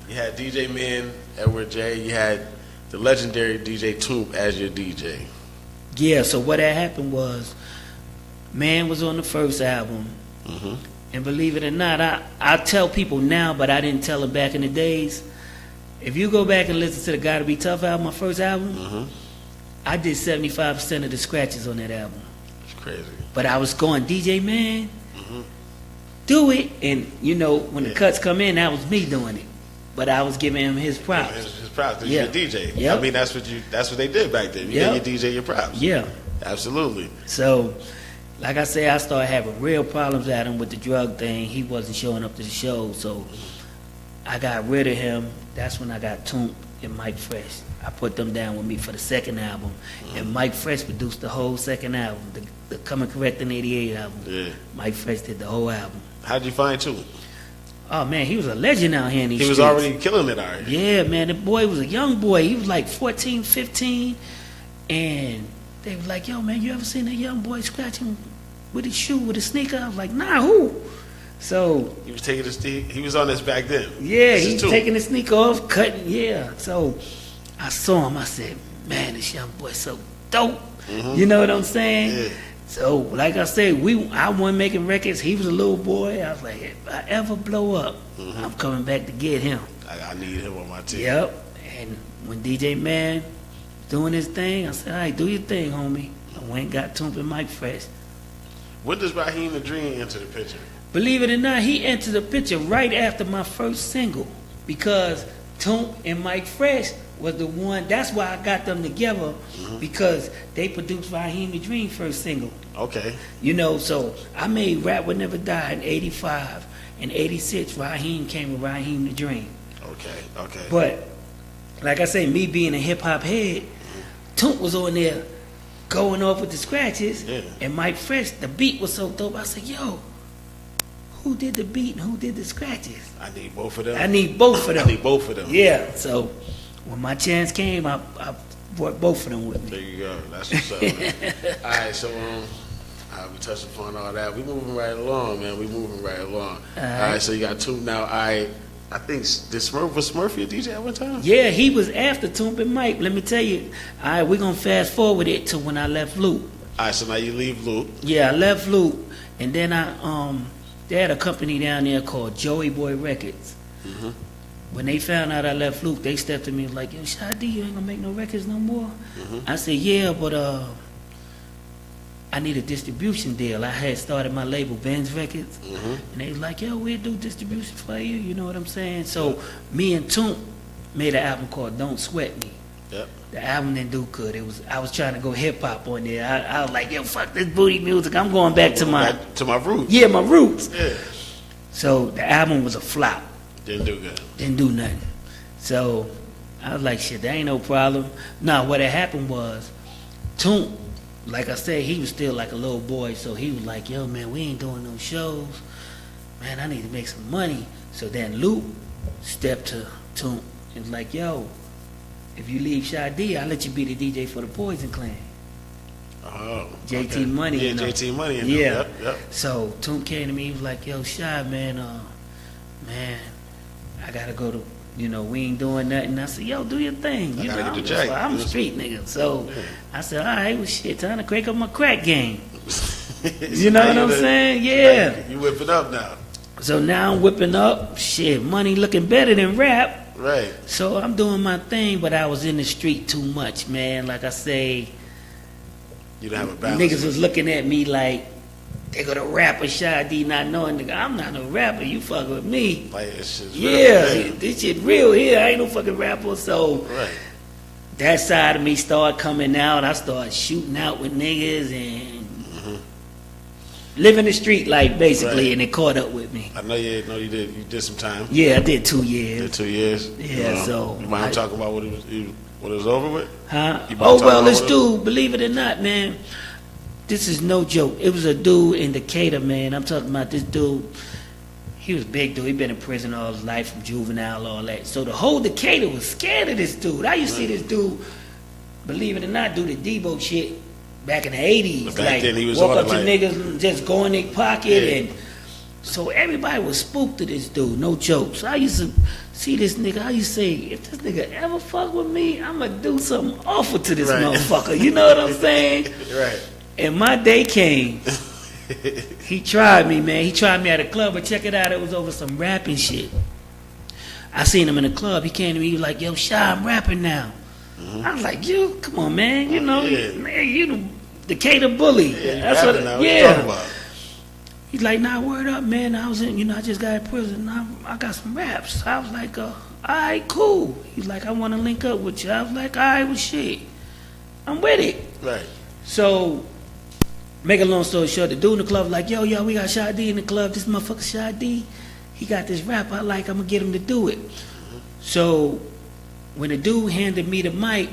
you had DJ Man, Edward J. You had the legendary DJ Toomp as your DJ. Yeah, so what had happened was, Man was on the first album. And believe it or not, I tell people now, but I didn't tell them back in the days. If you go back and listen to the Gotta Be Tough album, my first album, I did 75% of the scratches on that album. It's crazy. But I was going, DJ Man, do it. And, you know, when the cuts come in, that was me doing it. But I was giving him his props. His props. Yeah. You're a DJ. Yep. I mean, that's what they did back then. You gave your DJ your props. Yeah. Absolutely. So, like I say, I started having real problems at him with the drug thing. He wasn't showing up to the show, so I got rid of him. That's when I got Toomp and Mike Fresh. I put them down with me for the second album. And Mike Fresh produced the whole second album, the Coming Correct in '88 album. Yeah. Mike Fresh did the whole album. How'd you find Toomp? Oh, man, he was a legend out here in these He was streets. already killing it already. Yeah, man, the boy was a young boy. He was like 14, 15. And they was like, yo, man, you ever seen that young boy scratching with his shoe, with his sneaker? I was like, nah, who? So He was taking he was on this back then. yeah, This he is was Toomp. taking his sneaker off, cutting, yeah. So I saw him, I said, man, this young boy so dope. You know what I'm saying? Yeah. So, like I said, I wasn't making records. He was a little boy. I was like, if I ever blow up, I'm coming back to get him. I need him on my team. Yep. And when DJ Man doing his thing, I said, all right, do your thing, homie. I went and got Toomp and Mike Fresh. When does Raheem the Dream enter the picture? Believe it or not, he entered the picture right after my first single because Toomp and Mike Fresh was the one. That's why I got them together because they produced Raheem the Dream first single. Okay. You know, so I made Rap Would Never Die in '85. In '86, Raheem came with Raheem the Dream. Okay. But, like I say, me being a hip-hop head, Toomp was on there going off with the scratches, and Mike Fresh, the beat was so dope. I said, yo, who did the beat and who did the scratches? I need both of them. I need both of them. I need both of them. Yeah, so when my chance came, I brought both of them with There me. you go. That's what's up, man. All right, so we touched upon all that. We moving right along, man. We moving right along. All right, so you got Toomp now. All right, I think was Smurf your DJ at one time? Yeah, he was after Toomp and Mike. Let me tell you. All right, we're going to fast forward it to when I left Loop. All right, so now you leave Loop. Yeah, I left Loop, and then they had a company down there called Joey Boy Records. When they found out I left Loop, they stepped to me and was like, yo, Shadi, you ain't gonna make no records no more? I said, yeah, but I need a distribution deal. I had started my label, Ben's Records, and they was like, yo, we'll do distribution for you, you know what I'm saying? So me and Toomp made an album called Don't Sweat Me. Yep. The album didn't do good. I was trying to go hip hop on there. I was like, yo, fuck this booty music. I'm going back to my roots. Yeah, my roots. Yeah. So the album was a flop. Didn't do good. Didn't do nothing. So I was like, shit, that ain't no problem. Nah, what had happened was Toomp, like I said, he was still like a little boy. So he was like, yo, man, we ain't doing no shows. Man, I need to make some money. So then Luke stepped to Toomp and was like, yo, if you leave Shadi, I'll let you be the DJ for the Poison Clan. Oh, JT okay. Money. Yeah, you know. JT Money. Yeah. Yep. So Toomp came to me. He was like, "Yo, Shy, man, man, I gotta go to You know, we ain't doing nothing. I said, yo, do your thing. You know, gotta get the check. I'm a street nigga. So I said, all right, well, shit, time to crank up my crack game. You know what I'm saying? Yeah. Like, you whipping up now. So now I'm whipping up. Shit, money looking better than rap. Right. So I'm doing my thing, but I was in the street too much, man. Like I say, You don't have a balance. niggas was looking at me like, they go to rapper Shy D, not knowing, nigga, I'm not no rapper. You fuck with me. Like, it's just Yeah, real. this shit real here. I ain't no fucking rapper. So Right. that side of me started coming out. I started shooting out with niggas and living the street life, basically, Right. and it caught up with me. I know you did. You did some time. Yeah, I did 2 You years. did 2 years. Yeah, so You mind I- talking about what it was over with? Huh? You Oh, about to well, talk this about dude, believe it or not, man, this is no joke. It was a dude in Decatur, man. I'm talking about this dude. He was a big dude. He been in prison all his life, from juvenile, all that. So the whole Decatur was scared of this dude. I used to see this dude, believe it or not, do the Debo shit back in the 80s. Back like, then he was walk on up it to like- niggas and just go in their pocket. Yeah. And so everybody was spooked to this dude, no joke. So I used to see this nigga, I used to say, if this nigga ever fuck with me, I'm going to do something awful to this Right. motherfucker. You know what I'm saying? Right. And my day came. He tried me, man. He tried me at a club, but check it out, it was over some rapping shit. I seen him in the club. He came to me, he was like, yo, Shy, I'm rapping now. I was like, you, come on, man. You know, yeah. man, you the Decatur bully. Yeah, you That's rapping what, now. What you yeah. talking about? He's like, nah, word up, man. I was in, I just got in prison. I got some raps. I was like, all right, cool. He's like, I want to link up with you. I was like, all right, well, shit. I'm with it. Right. So, make a long story short, the dude in the club was like, yo, we got Shy D in the club. This motherfucker Shy D, he got this rap I like. I'm going to get him to do it. So, when the dude handed me the mic,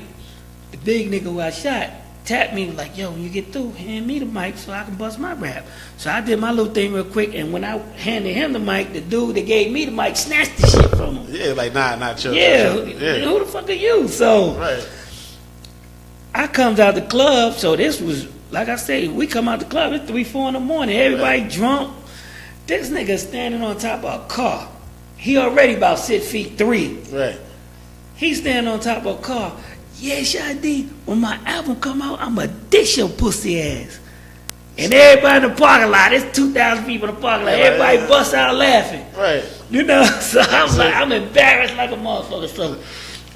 the big nigga who I shot tapped me like, yo, when you get through, hand me the mic so I can bust my rap. So I did my little thing real quick, and when I handed him the mic, the dude that gave me the mic snatched the shit from him. Yeah, like not chill. Yeah, Yeah. who the fuck are you? So Right. I comes out the club, so this was, like I say, we come out the club, it's 3, 4 in the morning, everybody drunk. This nigga standing on top of a car. He already about 6'3". Right. He standing on top of a car. Yeah, Shy D, when my album come out, I'ma dish your pussy ass. And everybody in the parking lot, there's 2,000 people in the parking lot, everybody busts out laughing. Right. You know, so I was like, I'm embarrassed like a motherfucker. So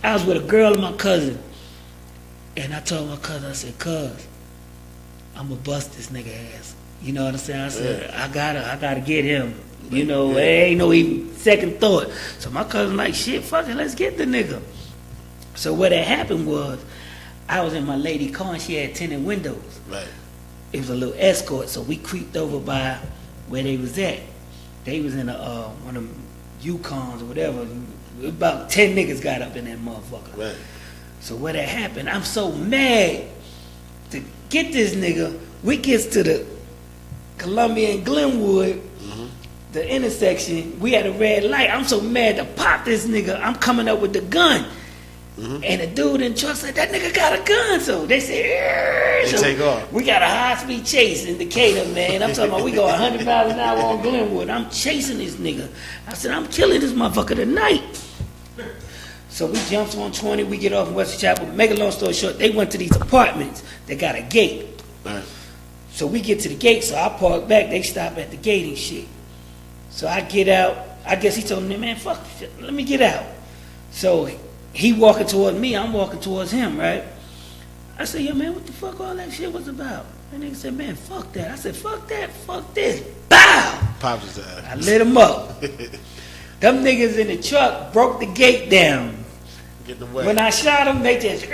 I was with a girl and my cousin. And I told my cousin, I said, cuz, I'ma bust this nigga ass. You know what I'm saying? I said, I gotta get him. You know, there ain't no even second thought. So my cousin like, shit, fuck it, let's get the nigga. So what had happened was, I was in my lady car and she had tinted windows. Right. It was a little escort, so we creeped over by where they was at. They was in one of them Yukons or whatever. About 10 niggas got up in that motherfucker. Right. So what had happened, I'm so mad to get this nigga. We gets to the Columbia and Glenwood, the intersection. We had a red light. I'm so mad to pop this nigga. I'm coming up with the gun. And the dude in the truck said, that nigga got a gun. So they said, They take off. We got a high-speed chase in Decatur, man. I'm talking about we go 100 miles an hour on Glenwood. I'm chasing this nigga. I said, I'm killing this motherfucker tonight. So we jumped on 20, we get off in Western Chapel. Make a long story short, they went to these apartments that got a gate. Right. So we get to the gate, so I park back, they stop at the gate and shit. So I get out, I guess he told me, man, fuck, let me get out. So he walking towards me, I'm walking towards him, right? I said, yo, man, what the fuck all that shit was about? And nigga said, man, fuck that. I said, fuck that, fuck this. Bow! Popped his ass. I lit him up. Them niggas in the truck broke the gate down. Get them wet. When I shot him, they just,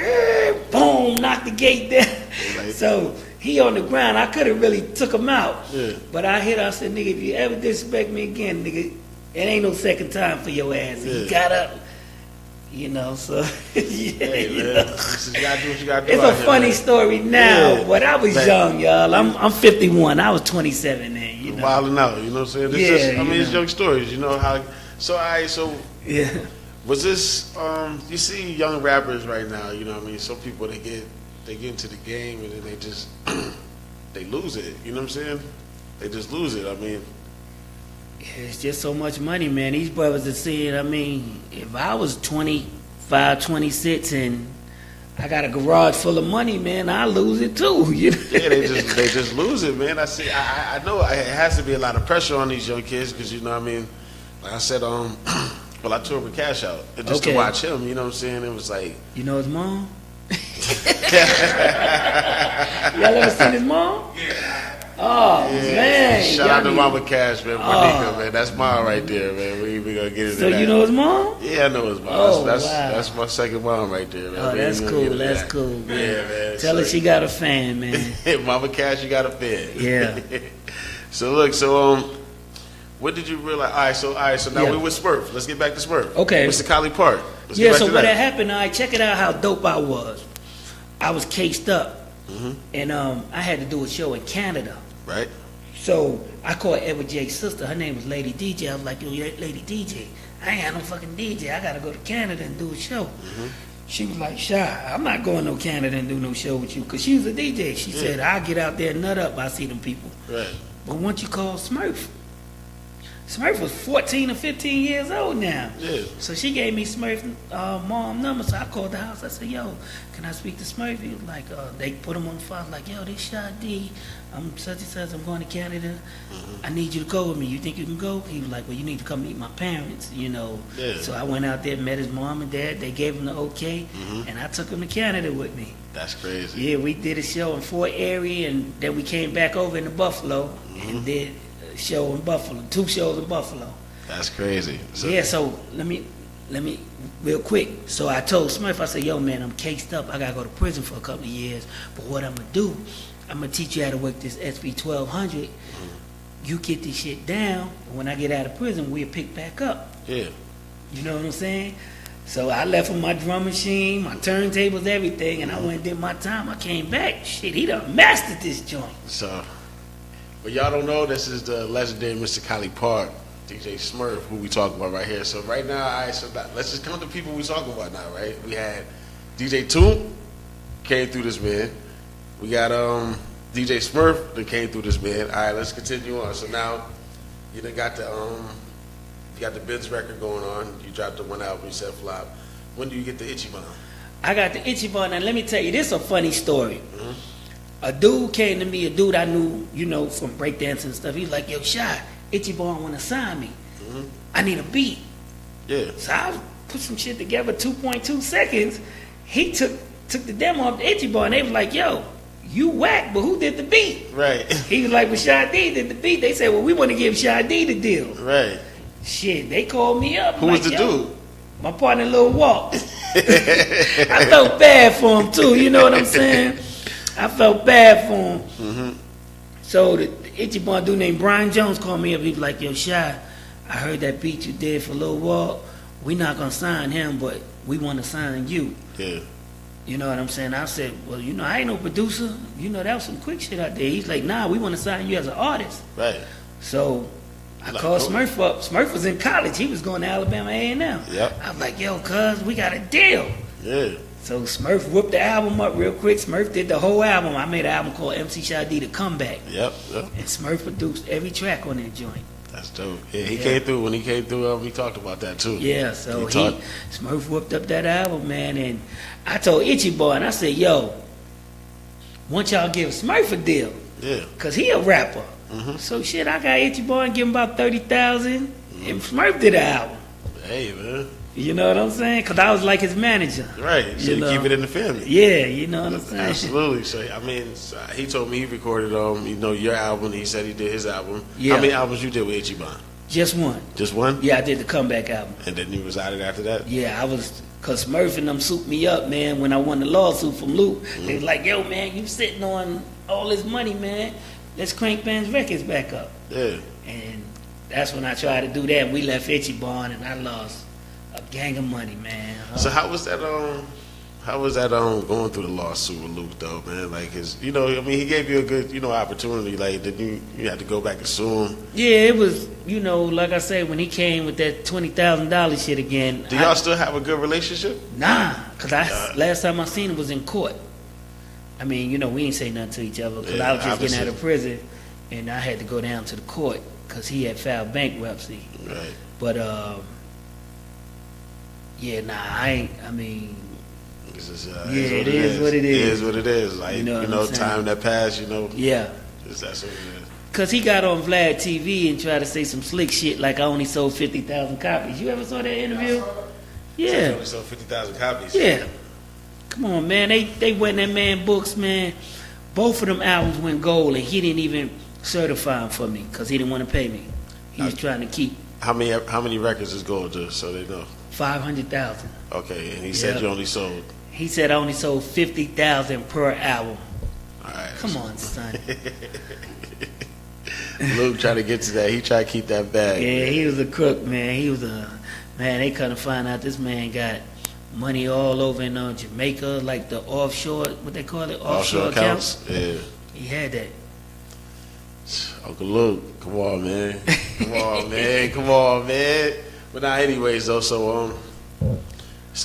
boom, knocked the gate down. Right. So he on the ground. I could have really took him out. Yeah. But I hit her, I said, nigga, if you ever disrespect me again, nigga, it ain't no second time for your ass. And he Yeah. got up, you know, so, yeah. Hey, you man. know. You gotta do what you gotta do. It's out a here, funny man. story now, Yeah. but I was Man. young, y'all. I'm 51. I was 27 then, you know. Wilding out, you know what I'm saying? This Yeah, is, I mean, you it's know. young stories, you know how. So, so Yeah. was this? You see, young rappers right now, you know what I mean? Some people they get into the game and then they just they lose it. You know what I'm saying? They just lose it. I mean, It's just so much money, man. These brothers are seeing, I mean, if I was 25, 26 and I got a garage full of money, man, I lose it too. You know? Yeah, they just lose it, man. I know it has to be a lot of pressure on these young kids because, you know what I mean, like I said, well, I toured with Cash Out. And just to watch him, you know what I'm saying, it was like... You know his mom? Y'all ever seen his mom? Yeah. Oh, man. Shout out to Mama Cash, man. Monica, man. That's mom right there, man. We gonna get into so that. You know his mom? Yeah, I know his mom. Oh, that's my second mom right there, man. Oh, that's cool. That's cool, man. Yeah, man. Tell her she got a fan, man. Mama Cash, you got a fan. Yeah. So look, what did you realize? All right, so now we're with Smurf. Let's get back to Smurf. Okay. Mr. Collie Park. Let's Yeah, get back so to what that. had happened, check it out how dope I was. I was cased up, and I had to do a show in Canada. Right. So I called Edward J's sister. Her name was Lady DJ. I was like, yo, Lady DJ, I ain't got no fucking DJ. I got to go to Canada and do a show. She was like, Shy, I'm not going to Canada and do no show with you. Because she was a DJ. She said, I'll get out there and nut up. I see them people. Right. But once you call Smurf was 14 or 15 years old now. Yeah. So she gave me Smurf's mom number. So I called the house. I said, yo, can I speak to Smurf? He was like, they put him on the phone. I was like, yo, this Shy D. I'm such and such. I'm going to Canada. I need you to go with me. You think you can go? He was like, well, you need to come meet my parents, you know. Yeah. So I went out there, met his mom and dad. They gave him the okay. And I took him to Canada with me. That's crazy. Yeah, we did a show in Fort Erie, and then we came back over into Buffalo and did a show in Buffalo, 2 shows in Buffalo. That's crazy. So let me real quick. So I told Smurf, I said, yo, man, I'm cased up. I got to go to prison for a couple of years. But what I'm going to do, I'm going to teach you how to work this SB 1200. You get this shit down, and when I get out of prison, we'll pick back up. Yeah. You know what I'm saying? So I left with my drum machine, my turntables, everything, and I went and did my time. I came back. Shit, he done mastered this joint. So, but y'all don't know, this is the legendary Mr. Collie Park, DJ Smurf, who we talking about right here. So right now, let's just count the people we talking about now, right? We had DJ Toon, came through this man. We got DJ Smurf that came through this man. All right, let's continue on. So now, you done got the you got the Benz record going on. You dropped the one album, you said flop. When do you get the Itchy Bomb? I got the Itchy Bomb, and let me tell you, this is a funny story. A dude came to me, a dude I knew, you know, from breakdancing and stuff. He's like, yo, Shy, Itchy Bomb want to sign me. I need a beat. Yeah. So I put some shit together, 2.2 seconds. He took the demo of the Itchy Bomb, and they was like, yo, you whack, but who did the beat? Right. He was like, well, Shy D did the beat. They said, well, we want to give Shy D the deal. Right. Shit, they called me up. Who was the dude? My partner, Lil Walt. I felt bad for him, too. You know what I'm saying? I felt bad for him. So the Itchy Bomb dude named Brian Jones called me up. He was like, yo, Shy, I heard that beat you did for Lil Walt. We not going to sign him, but we want to sign you. Yeah. You know what I'm saying? I said, well, you know, I ain't no producer. You know, that was some quick shit out there. He's like, nah, we want to sign you as an artist. Right. So I called Smurf up. Smurf was in college. He was going to Alabama A&M. Yep. I was like, yo, cuz, we got a deal. Yeah. So Smurf whipped the album up real quick. Smurf did the whole album. I made an album called MC Shy D, The Comeback. Yep. And Smurf produced every track on that joint. That's dope. Yeah, he came through. When he came through, we talked about that too. Yeah, so Smurf whipped up that album, man, and I told Itchy Boy, and I said, yo, once y'all give Smurf a deal, because he a rapper. So shit, I got Itchy Boy and give him about 30,000, and Smurf did an album. Hey, man. You know what I'm saying? Because I was like his manager. Right, so you keep it in the family. Yeah, you know what I'm saying? Absolutely. So, I mean, he told me he recorded, you know, your album. He said he did his album. Yeah. How many albums you did with Itchy Bomb? Just one. Just one? Yeah, I did the Comeback album. And then you resided after that? Yeah, I was, because Smurf and them souped me up, man, when I won the lawsuit from Luke. They was like, yo, man, you sitting on all this money, man. Let's crank Ben's records back up. Yeah. And that's when I tried to do that. We left Itchy Bomb, and I lost a gang of money, man. So how was that going through the lawsuit with Luke though, man? Like you know, I mean, he gave you a good, you know, opportunity. Like, did you had to go back and sue him? Yeah, it was, you know, like I said, when he came with that $20,000 shit again. Do y'all still have a good relationship? Nah, because last time I seen him was in court. I mean, you know, we ain't say nothing to each other because I was just getting out of prison, and I had to go down to the court. because he had filed bankruptcy. Right. But yeah, nah, I mean, This is, it is what it is. It is what it is. Like, You know what I'm saying? time that passed, yeah. that's what it is. Cause he got on Vlad TV and tried to say some slick shit like I only sold 50,000 copies. You ever saw that interview? So Yeah. he only sold 50,000 copies. Yeah. Come on, man. They went in that man books, man. Both of them albums went gold, and he didn't even certify them for me because he didn't want to pay me. He was trying to keep How many records is gold, just so they know? 500,000. Okay, and he said you only sold. He said I only sold 50,000 per album. All right. Come on, son. Luke tried to get to that. He tried to keep that bag. Yeah, he was a crook, man. He was a man. They couldn't find out this man got money all over in Jamaica, like the offshore, what they call it, offshore accounts. Yeah. He had that. Uncle Luke, come on, man. Come on, man. Come on, man. But now, anyways, though, so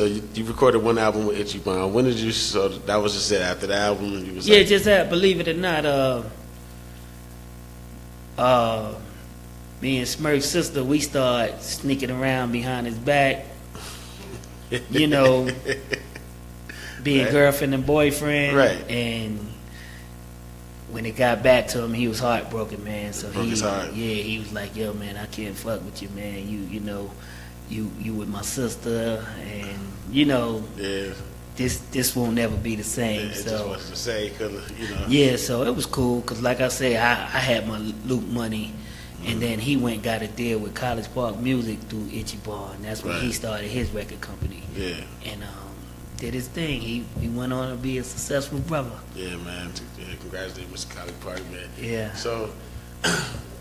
you recorded one album with Itchy Bond. When did you? So that was just it after the album. You was Yeah, like, just that. Believe it or not, me and Smurf's sister, we started sneaking around behind his back. You know, being Right. girlfriend and boyfriend. Right. And when it got back to him, he was heartbroken, man. So Broke his heart. yeah, he was like, "Yo, man, I can't fuck with you, man. You know, you with my sister, and you know, Yeah. this won't never be the same." It just So wasn't to say, cause yeah, so it was cool because, like I say, I had my Luke money, and then he went and got a deal with College Park Music through Itchy Bond. That's when he Right. started his record company, Yeah. and did his thing. He went on to be a successful brother. Yeah, man. Yeah, congratulations, Mr. College Park, man. Yeah. So,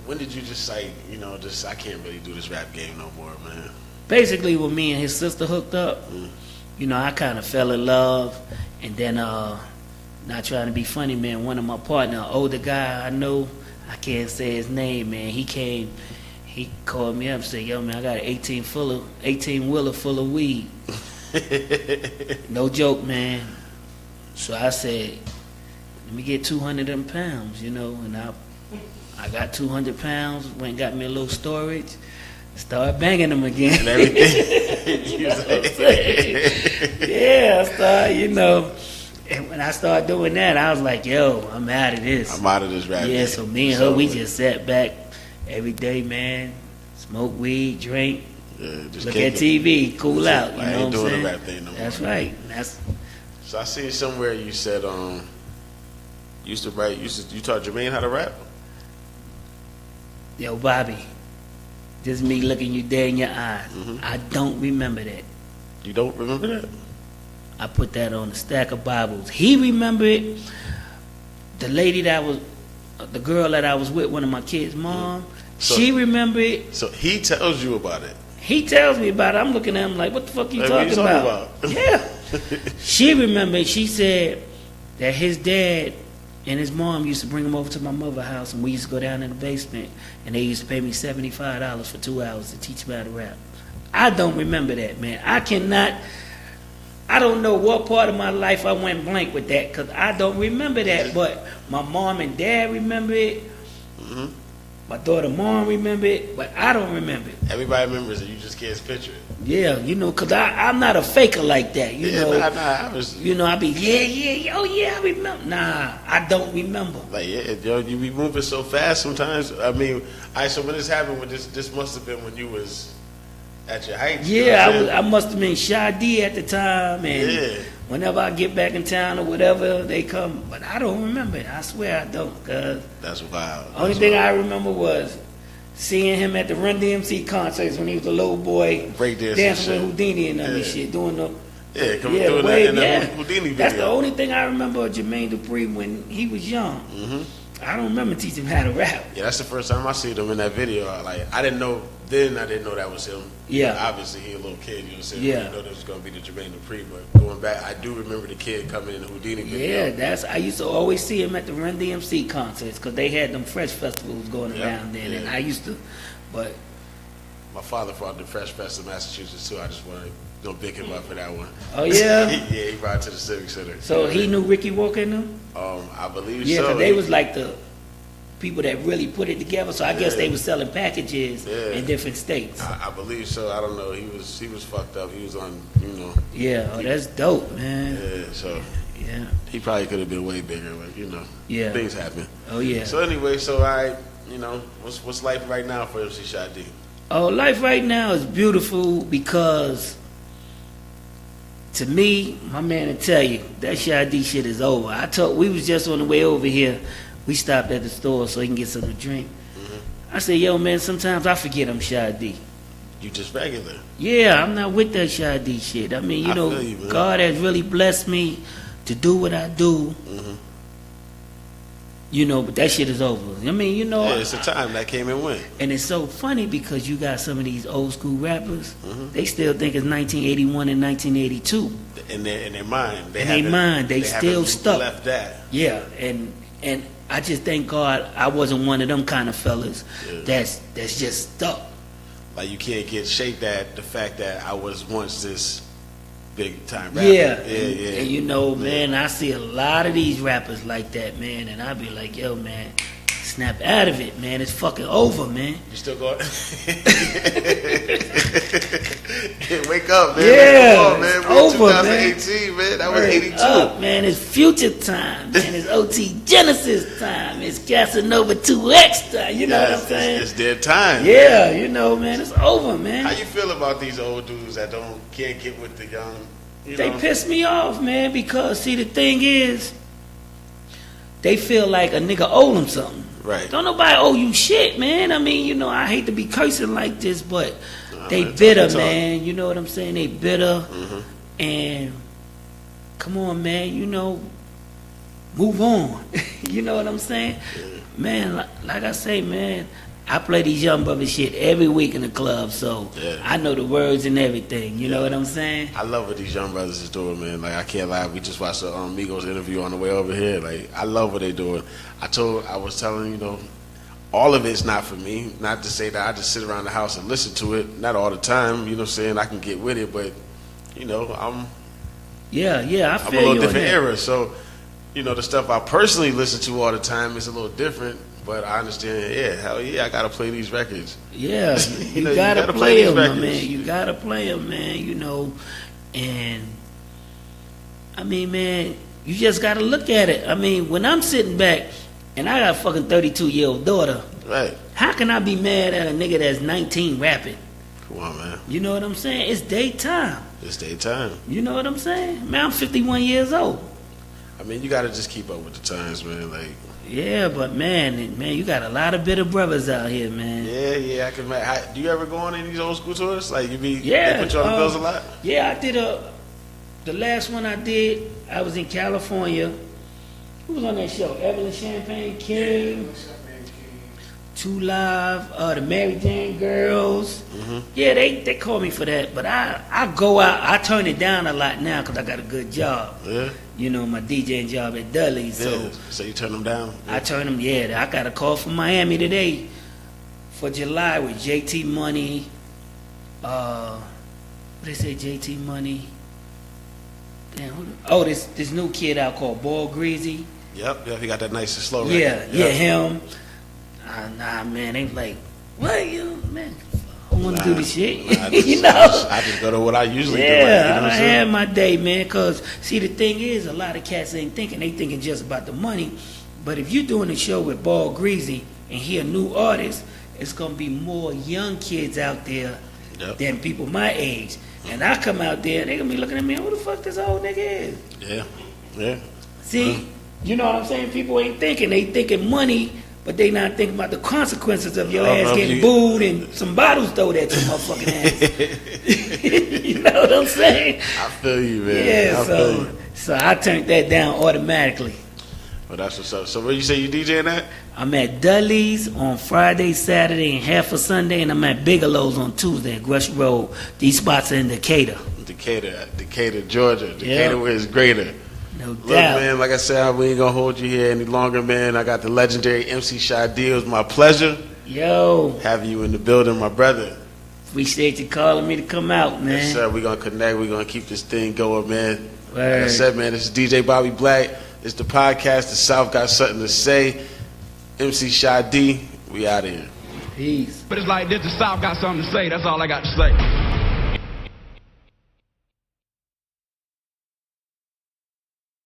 when did you just like, I can't really do this rap game no more, man? Basically, when me and his sister hooked up, you know, I kind of fell in love, and then not trying to be funny, man. One of my partner, older guy I know, I can't say his name, man. He came, he called me up and said, "Yo, man, I got an 18-wheeler full of weed." No joke, man. So I said, "Let me get 200 of them pounds, you know." And I got 200 pounds. Went and got me a little storage. Started banging them again. And everything. You was like- Yeah, I started, you know. And when I started doing that, I was like, "Yo, I'm out of this." I'm out of this rap Yeah, game. so me and her, we just sat back every day, man. Smoke weed, drink, just look kick at it. TV, cool out. You I know ain't what I'm doing saying? the rap thing no more. That's right. That's So I seen somewhere you said you taught Jermaine how to rap? yo, Bobby. Just me looking you dead in your eyes. I don't remember that. You don't remember that? I put that on a stack of Bibles. He remembered it. The lady the girl that I was with, one of my kids' mom, So- she remembered it. So he tells you about it. He tells me about it. I'm looking at him like, "What the fuck you Like, what talking you about?" Yeah. She remembered. She said that his dad and his mom used to bring him over to my mother's house, and we used to go down in the basement, and they used to pay me $75 for 2 hours to teach me how to rap. I don't remember that, man. I don't know what part of my life I went blank with that, because I don't remember that, but my mom and dad remember it. My daughter mom remember it, but I don't remember it. Everybody remembers it. You just can't picture it. Yeah, you know, because I'm not a faker like that, you know. I was You know, I be, oh yeah, I remember. Nah, I don't remember. like, yo, you be moving so fast sometimes. I mean, so when this happened, this must have been when you was at your height. Yeah, I must have been Shadi at the time, and Yeah. whenever I get back in town or whatever, they come. But I don't remember it. I swear I don't, cause That's wild. only thing I remember was seeing him at the Run DMC concerts when he was a little boy, Breakdancing dancing shit. with Houdini and them and Yeah. shit, doing the come yeah, doing wave, that in yeah. that Houdini video. That's the only thing I remember of Jermaine Dupri when he was young. I don't remember teaching him how to rap. Yeah, that's the first time I seen him in that video. I didn't know that was him. Yeah. Obviously, he a little kid, you know what I'm saying? Yeah. I didn't know that was going to be the Jermaine Dupri, but going back, I do remember the kid coming in the Houdini video. Yeah, I used to always see him at the Run DMC concerts because they had them Fresh festivals going Yeah, around then, and yeah. I used to, but My father fought the Fresh Fest in Massachusetts, too. I just want to big him up for that one. oh yeah. Yeah, he brought it to the Civic Center. So he knew Ricky Walker and them. I believe Yeah, so. 'cause they was like people that really put it together. So I guess they were selling packages in different states. I believe so. I don't know. He was fucked up. He was on, Yeah, that's dope, man. Yeah, so Yeah. he probably could have been way bigger, but Yeah. things happen. Oh yeah. So anyway, what's life right now for MC Shot D? Oh, life right now is beautiful because, to me, my man will tell you that Shot D shit is over. We was just on the way over here. We stopped at the store so he can get something to drink. I said, yo, man, sometimes I forget I'm Shot D. You just regular. Yeah, I'm not with that Shot D shit. I mean, feel you, man. God has really blessed me to do what I do. But that shit is over. I mean, Yeah, it's a time that came and went. And it's so funny because you got some of these old school rappers, they still think it's 1981 and 1982. In their mind. They still haven't stuck. left that. Yeah, and I just thank God I wasn't one of them kind of fellas that's just stuck. Like you can't get shaped at the fact that I was once this big time rapper. Yeah. And man, I see a lot of these rappers like that, man, and I be like, yo, man, snap out of it, man. It's fucking over, man. You still going? Wake up, man. Yeah, Come on, man. it's over, 2018, man. That was 82. Up, man. It's future time, man. It's OT Genesis time. It's Casanova 2X time. You know what I'm saying? It's their time. Yeah, man. It's over, man. How you feel about these old dudes that can't get with the young? They piss me off, man, because see the thing is, they feel like a nigga owe them something. Right. Don't nobody owe you shit, man. I mean, I hate to be cursing like this, but they bitter, man. You know what I'm saying? They bitter. And come on, man, move on. You know what I'm saying? Man, like I say, man, I play these young brothers shit every week in the club, so I know the words and everything. You know what I'm saying? I love what these young brothers is doing, man. Like, I can't lie. We just watched the Migos interview on the way over here. Like, I love what they're doing. I was telling, all of it's not for me. Not to say that I just sit around the house and listen to it. Not all the time, you know what I'm saying? I can get with it, but, I'm Yeah, I feel I'm a you little on different that. era. So, the stuff I personally listen to all the time is a little different. But I understand, hell yeah, I gotta play these records. Yeah, you gotta play them, my man. You gotta play them, man. And I mean, man, you just gotta look at it. I mean, when I'm sitting back and I got a fucking 32-year-old daughter, Right. how can I be mad at a nigga that's 19 rapping? Come on, man. You know what I'm saying? It's daytime. It's daytime. You know what I'm saying? Man, I'm 51 years old. I mean, you gotta just keep up with the times, man. Like. Yeah, but man, you got a lot of bitter brothers out here, man. Yeah, I can imagine. Do you ever go on any of these old school tours? Like, they put you on the bills a lot? Yeah, I did the last one I did, I was in California. Who was on that show? Evelyn Champagne King, Two Live, the Mary Jane Girls. Yeah, they call me for that, but I go out, I turn it down a lot now because I got a good job. Yeah. My DJing job at Dudley's. So you turn them down? I turn them, I got a call from Miami today for July with JT Money. What they say, JT Money? Damn, this new kid out called Ball Greasy. Yep, he got that nice and slow record. Yeah, him. Nah, man, they like, what, man? I want to do this shit. I just go to what I usually do. Yeah, I had my day, man, because, see, the thing is, a lot of cats ain't thinking. They thinking just about the money. But if you're doing a show with Ball Greasy and he a new artist, it's going to be more young kids out there than people my age. And I come out there, and they going to be looking at me, who the fuck this old nigga is? Yeah. See, you know what I'm saying? People ain't thinking. They thinking money, but they not thinking about the consequences of your ass getting booed and some bottles thrown at your motherfucking ass. You know what I'm saying? I feel you, man. Yeah, so I turned that down automatically. Well, that's what's up. So where you say you DJing at? I'm at Dudley's on Friday, Saturday, and half of Sunday, and I'm at Bigelow's on Tuesday at Grush Road. These spots are in Decatur. Decatur, Georgia. Decatur where it's greater. No doubt. Look, man, like I said, we ain't gonna hold you here any longer, man. I got the legendary MC Shot D. It was my pleasure. Yo. Having you in the building, my brother. Appreciate you calling me to come out, man. Yes, sir. We're gonna connect. We're gonna keep this thing going, man. Word. Like I said, man, this is DJ Bobby Black. It's the podcast. The South got something to say. MC Shy D. We out of here. Peace. But it's like this, the South got something to say. That's all I got to say.